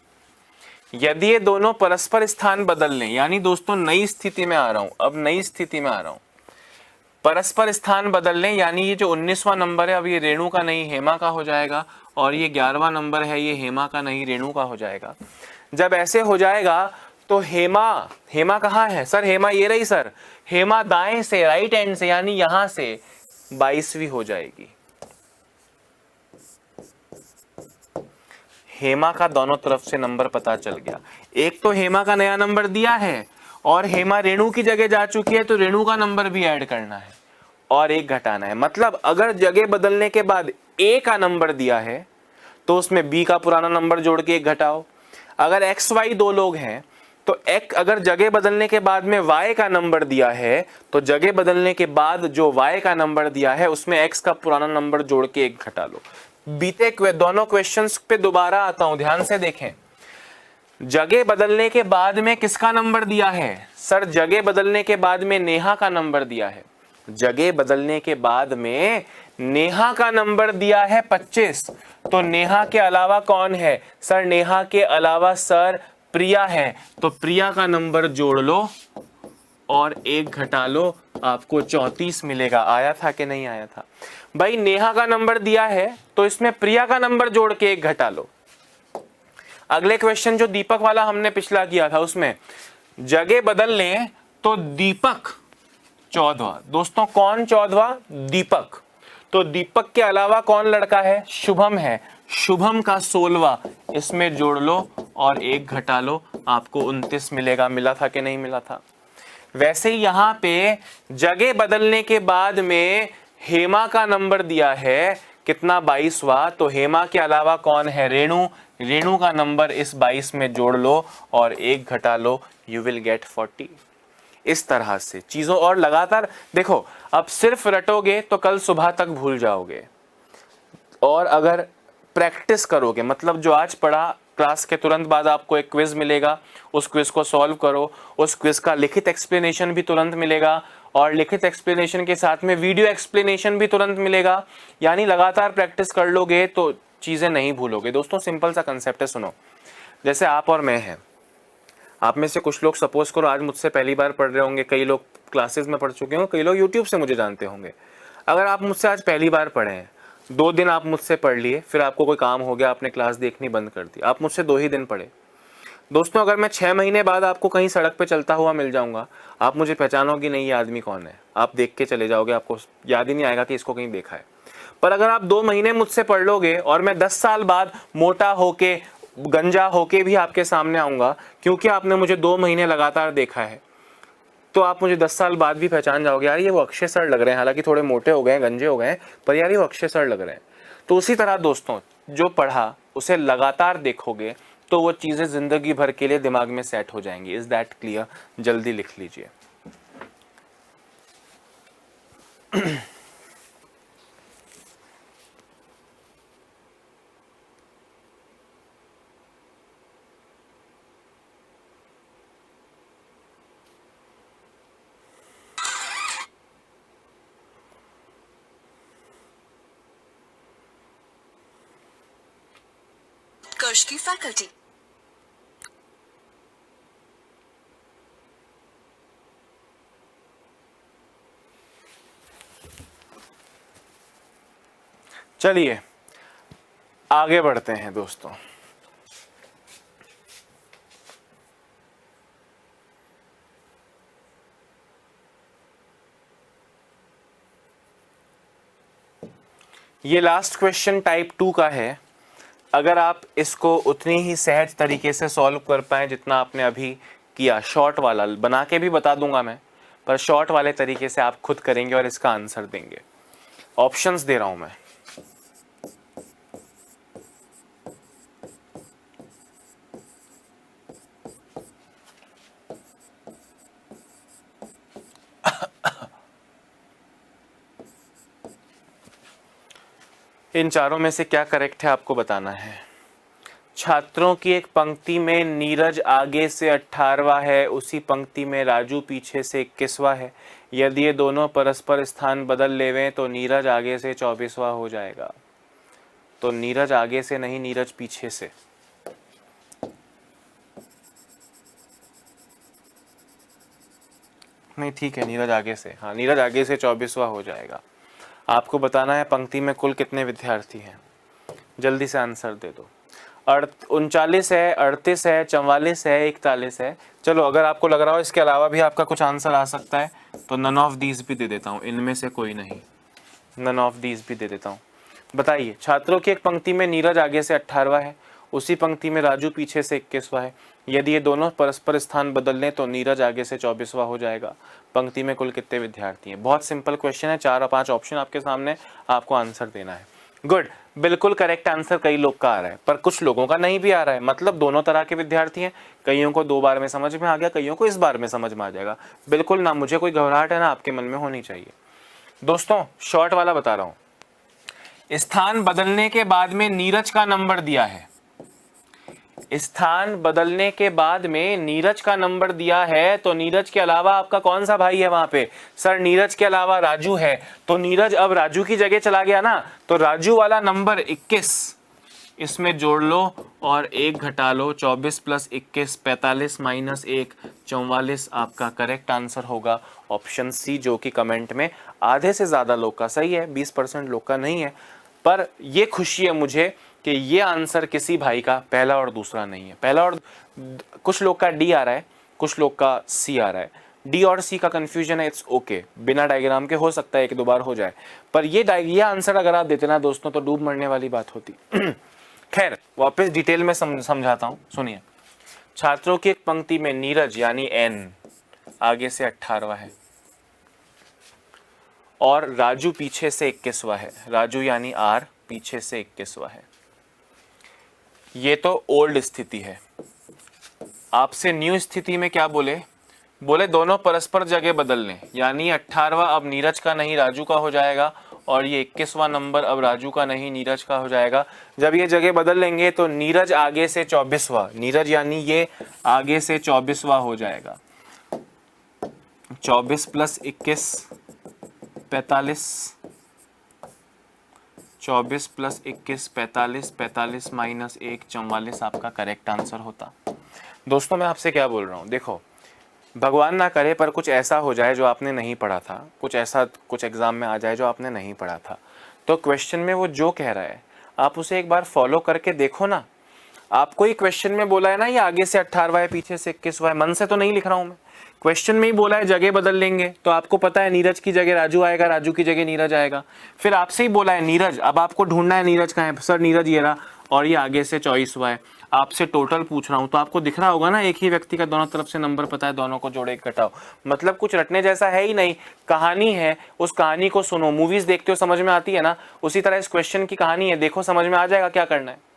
[SPEAKER 1] यदि ये दोनों परस्पर स्थान बदल लें, यानी दोस्तों नई स्थिति में आ रहा हूं, अब नई स्थिति में आ रहा हूं, परस्पर स्थान बदल लें, यानी ये जो 19वां नंबर है अब ये रेणु का नहीं हेमा का हो जाएगा, और ये 11वां नंबर है ये हेमा का नहीं रेणु का हो जाएगा। जब ऐसे हो जाएगा तो हेमा कहाँ है सर? हेमा ये रही सर, हेमा दाएं से, राइट हैंड से, यानी यहां से 22वीं हो जाएगी। हेमा का दोनों तरफ से नंबर पता चल गया। एक तो हेमा का नया नंबर दिया है, और हेमा रेणु की जगह जा चुकी है, तो रेणु का नंबर भी ऐड करना है और एक घटाना है। मतलब अगर जगह बदलने के बाद ए का नंबर दिया है, तो उसमें बी का पुराना नंबर जोड़ के एक घटाओ। अगर एक्स वाई दो लोग हैं, तो अगर जगह बदलने के बाद में y का नंबर दिया है, तो जगह बदलने के बाद जो y का नंबर दिया है उसमें x का पुराना नंबर जोड़ के एक घटा लो। बीते दोनों क्वेश्चंस पे दोबारा आता हूं, ध्यान से देखें। जगह बदलने के बाद में किसका नंबर दिया है सर? जगह बदलने के बाद में नेहा का नंबर दिया है। जगह बदलने के बाद में नेहा का नंबर दिया है 25, तो नेहा के अलावा कौन है सर? नेहा के अलावा सर प्रिया है, तो प्रिया का नंबर जोड़ लो और एक घटा लो, आपको 34 मिलेगा। आया था कि नहीं आया था भाई? नेहा का नंबर दिया है, तो इसमें प्रिया का नंबर जोड़ के एक घटा लो। अगले क्वेश्चन जो दीपक वाला हमने पिछला किया था, उसमें जगह बदल लें तो दीपक 14वां। दोस्तों कौन 14वां? दीपक। तो दीपक के अलावा कौन लड़का है? शुभम है, शुभम का 16वां, इसमें जोड़ लो और एक घटा लो, आपको 29 मिलेगा। मिला था कि नहीं मिला था? वैसे ही यहां पे जगह बदलने के बाद में हेमा का नंबर दिया है कितना? 22वां। तो हेमा के अलावा कौन है? रेणु। रेणु का नंबर इस 22 में जोड़ लो और एक घटा लो, यू विल गेट 40। इस तरह से चीजों और लगातार देखो। अब सिर्फ रटोगे तो कल सुबह तक भूल जाओगे, और अगर प्रैक्टिस करोगे, मतलब जो आज पढ़ा, क्लास के तुरंत बाद आपको एक क्विज मिलेगा, उस क्विज को सॉल्व करो, उस क्विज का लिखित एक्सप्लेनेशन भी तुरंत मिलेगा, और लिखित एक्सप्लेनेशन के साथ में वीडियो एक्सप्लेनेशन भी तुरंत मिलेगा। यानी लगातार प्रैक्टिस कर लोगे तो चीजें नहीं भूलोगे। दोस्तों सिंपल सा कंसेप्ट है, सुनो। जैसे आप और मैं हैं, आप में से कुछ लोग सपोज करो आज मुझसे पहली बार पढ़ रहे होंगे, कई लोग क्लासेस में पढ़ चुके होंगे, कई लोग यूट्यूब से मुझे जानते होंगे। अगर आप मुझसे आज पहली बार पढ़े हैं, 2 दिन आप मुझसे पढ़ लिए, फिर आपको कोई काम हो गया, आपने क्लास देखनी बंद कर दी, आप मुझसे 2 ही दिन पढ़े। दोस्तों अगर मैं 6 महीने बाद आपको कहीं सड़क पे चलता हुआ मिल जाऊंगा, आप मुझे पहचानोगे नहीं, ये आदमी कौन है, आप देख के चले जाओगे, आपको याद ही नहीं आएगा कि इसको कहीं देखा है। पर अगर आप 2 महीने मुझसे पढ़ लोगे और मैं 10 साल बाद मोटा होके, गंजा होके भी आपके सामने आऊंगा, क्योंकि आपने मुझे 2 महीने लगातार देखा है, तो आप मुझे 10 साल बाद भी पहचान जाओगे, यार ये वो अक्षय सर लग रहे हैं, हालांकि थोड़े मोटे हो गए हैं, गंजे हो गए हैं, पर यार ये वो अक्षय सर लग रहे हैं। तो उसी तरह दोस्तों जो पढ़ा उसे लगातार देखोगे तो वो चीजें जिंदगी भर के लिए दिमाग में सेट हो जाएंगी। Is that clear? जल्दी लिख लीजिए।
[SPEAKER 2] उत्कर्ष की फैकल्टी।
[SPEAKER 1] चलिए आगे बढ़ते हैं दोस्तों। ये लास्ट क्वेश्चन टाइप 2 का है। अगर आप इसको उतनी ही सहज तरीके से सॉल्व कर पाए जितना आपने अभी किया, शॉर्ट वाला बना के भी बता दूंगा मैं, पर शॉर्ट वाले तरीके से आप खुद करेंगे और इसका आंसर देंगे। ऑप्शंस दे रहा हूं मैं। इन चारों में से क्या करेक्ट है आपको बताना है। छात्रों की एक पंक्ति में नीरज आगे से 18वां है, उसी पंक्ति में राजू पीछे से 21वां है। यदि ये दोनों परस्पर स्थान बदल लेवें तो नीरज आगे से 24वां हो जाएगा। तो नीरज आगे से नहीं, नीरज पीछे से। नहीं ठीक है, नीरज आगे से, हाँ नीरज आगे से 24वां हो जाएगा। आपको बताना है पंक्ति में कुल कितने विद्यार्थी हैं। जल्दी से आंसर दे दो। 39 है, 38 है, 44 है, 41 है। चलो अगर आपको लग रहा हो इसके अलावा भी आपका कुछ आंसर आ सकता है तो नन ऑफ दीज भी दे देता हूँ, इनमें से कोई नहीं, नन ऑफ दीज भी दे देता हूँ। बताइए, छात्रों की एक पंक्ति में नीरज आगे से 18वां है, उसी पंक्ति में राजू पीछे से 21वां है। यदि ये दोनों परस्पर स्थान बदल लें तो नीरज आगे से 24वां हो जाएगा। पंक्ति में कुल कितने विद्यार्थी हैं? बहुत सिंपल क्वेश्चन है, 4 और 5 ऑप्शन आपके सामने, आपको आंसर देना है। गुड, बिल्कुल करेक्ट आंसर कई लोग का आ रहा है, पर कुछ लोगों का नहीं भी आ रहा है। मतलब दोनों तरह के विद्यार्थी हैं, कईयों को 2 बार में समझ में आ गया, कईयों को इस बार में समझ में आ जाएगा। बिल्कुल ना मुझे कोई घबराहट है ना आपके मन में होनी चाहिए। दोस्तों शॉर्ट वाला बता रहा हूं। स्थान बदलने के बाद में नीरज का नंबर दिया है, स्थान बदलने के बाद में नीरज का नंबर दिया है, तो नीरज के अलावा आपका कौन सा भाई है वहां पे? सर नीरज के अलावा राजू है, तो नीरज अब राजू की जगह चला गया ना, तो राजू वाला नंबर 21 इसमें जोड़ लो और 1 घटा लो। 24 + 21 45 - 1 44 आपका करेक्ट आंसर होगा ऑप्शन सी, जो कि कमेंट में आधे से ज्यादा लोग का सही है, 20% लोग का नहीं है। पर ये खुशी है मुझे कि ये आंसर किसी भाई का पहला और दूसरा नहीं है। पहला और कुछ लोग का डी आ रहा है, कुछ लोग का सी आ रहा है। डी और सी का कंफ्यूजन है, इट्स ओके, बिना डायग्राम के हो सकता है 1-2 बार हो जाए, पर ये आंसर अगर आप देते ना दोस्तों तो डूब मरने वाली बात होती। खैर वापस डिटेल में समझाता हूं, सुनिए। छात्रों की एक पंक्ति में नीरज यानी एन आगे से 18वां है और राजू पीछे से 21वां है। राजू यानी आर पीछे से 21वां है। ये तो ओल्ड स्थिति है। आपसे न्यू स्थिति में क्या बोले? बोले दोनों परस्पर जगह बदल लें, यानी 18वां अब नीरज का नहीं राजू का हो जाएगा और ये 21वां नंबर अब राजू का नहीं नीरज का हो जाएगा। जब ये जगह बदल लेंगे तो नीरज आगे से 24वां, नीरज यानी ये आगे से 24वां हो जाएगा। 24 + 21 45, 24 + 21 45, 45 - 1 44 आपका करेक्ट आंसर होता। दोस्तों मैं आपसे क्या बोल रहा हूँ, देखो भगवान ना करे पर कुछ ऐसा हो जाए जो आपने नहीं पढ़ा था, कुछ ऐसा कुछ एग्जाम में आ जाए जो आपने नहीं पढ़ा था, तो क्वेश्चन में वो जो कह रहा है आप उसे एक बार फॉलो करके देखो ना। आपको ही क्वेश्चन में बोला है ना ये आगे से 18वां है पीछे से 21वां है, मन से तो नहीं लिख रहा हूं मैं, क्वेश्चन में ही बोला है जगह बदल लेंगे, तो आपको पता है नीरज की जगह राजू आएगा, राजू की जगह नीरज आएगा। फिर आपसे ही बोला है नीरज, अब आपको ढूंढना है नीरज कहाँ है। सर नीरज ये रहा और ये आगे से 24वां है। आपसे टोटल पूछ रहा हूं तो आपको दिख रहा होगा ना, एक ही व्यक्ति का दोनों तरफ से नंबर पता है, दोनों को जोड़े घटाओ। मतलब कुछ रटने जैसा है ही नहीं, कहानी है, उस कहानी को सुनो। मूवीज देखते हो समझ में आती है ना, उसी तरह इस क्वेश्चन की कहानी है, देखो समझ में आ जाएगा क्या करना है।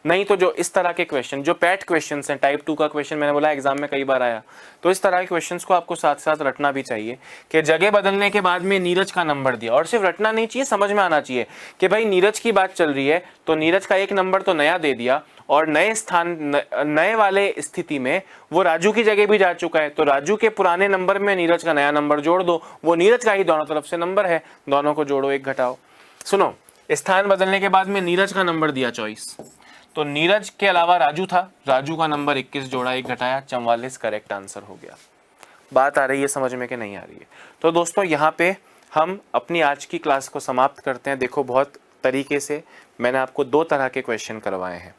[SPEAKER 1] नहीं तो जो इस तरह के क्वेश्चन जो पैट क्वेश्चन हैं, टाइप 2 का क्वेश्चन मैंने बोला एग्जाम में कई बार आया, तो इस तरह के क्वेश्चंस को आपको साथ साथ रटना भी चाहिए कि जगह बदलने के बाद में नीरज का नंबर दिया, और सिर्फ रटना नहीं चाहिए, समझ में आना चाहिए कि भाई नीरज की बात चल रही है तो नीरज का एक नंबर तो नया दे दिया और नए स्थान नए वाले स्थिति में वो राजू की जगह भी जा चुका है, तो राजू के पुराने नंबर में नीरज का नया नंबर जोड़ दो, वो नीरज का ही दोनों तरफ से नंबर है, दोनों को जोड़ो 1 घटाओ। सुनो, स्थान बदलने के बाद में नीरज का नंबर दिया 24, तो नीरज के अलावा राजू था, राजू का नंबर 21 जोड़ा 1 घटाया 44 करेक्ट आंसर हो गया। बात आ रही है समझ में कि नहीं आ रही है? तो दोस्तों यहाँ पे हम अपनी आज की क्लास को समाप्त करते हैं। देखो बहुत तरीके से मैंने आपको 2 तरह के क्वेश्चन करवाए हैं,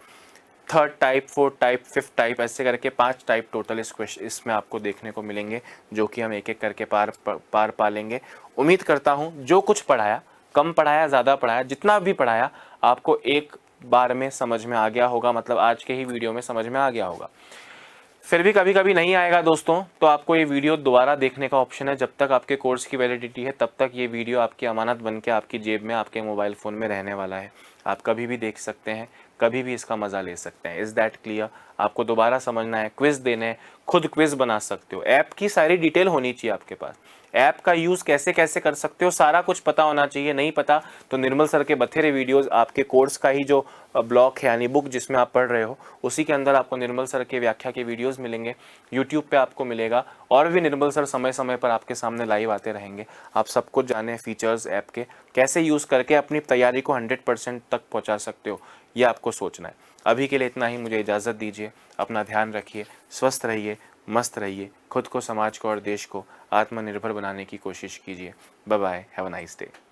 [SPEAKER 1] 3rd type, 4th type, 5th type, ऐसे करके 5 टाइप टोटल इसमें आपको देखने को मिलेंगे, जो कि हम एक एक करके पार पा लेंगे। उम्मीद करता हूँ जो कुछ पढ़ाया कम पढ़ाया ज़्यादा पढ़ाया, जितना भी पढ़ाया आपको एक बार में समझ में आ गया होगा, मतलब आज के ही वीडियो में समझ में आ गया होगा। फिर भी कभी कभी नहीं आएगा दोस्तों, तो आपको ये वीडियो दोबारा देखने का ऑप्शन है। जब तक आपके कोर्स की वैलिडिटी है तब तक ये वीडियो आपकी अमानत बन के आपकी जेब में, आपके मोबाइल फ़ोन में रहने वाला है। आप कभी भी देख सकते हैं, कभी भी इसका मज़ा ले सकते हैं। Is that clear? आपको दोबारा समझना है, क्विज़ देने हैं, खुद क्विज़ बना सकते हो। ऐप की सारी डिटेल होनी चाहिए आपके पास, ऐप का यूज़ कैसे कैसे कर सकते हो सारा कुछ पता होना चाहिए। नहीं पता तो निर्मल सर के बथेरे वीडियोस, आपके कोर्स का ही जो ब्लॉक है यानी बुक जिसमें आप पढ़ रहे हो, उसी के अंदर आपको निर्मल सर के व्याख्या के वीडियोस मिलेंगे, यूट्यूब पे आपको मिलेगा। और भी निर्मल सर समय समय पर आपके सामने लाइव आते रहेंगे। आप सब कुछ जाने फीचर्स ऐप के, कैसे यूज़ करके अपनी तैयारी को 100% तक पहुँचा सकते हो, ये आपको सोचना है। अभी के लिए इतना ही, मुझे इजाज़त दीजिए। अपना ध्यान रखिए, स्वस्थ रहिए, मस्त रहिए, खुद को, समाज को और देश को आत्मनिर्भर बनाने की कोशिश कीजिए। Bye bye, have a nice day.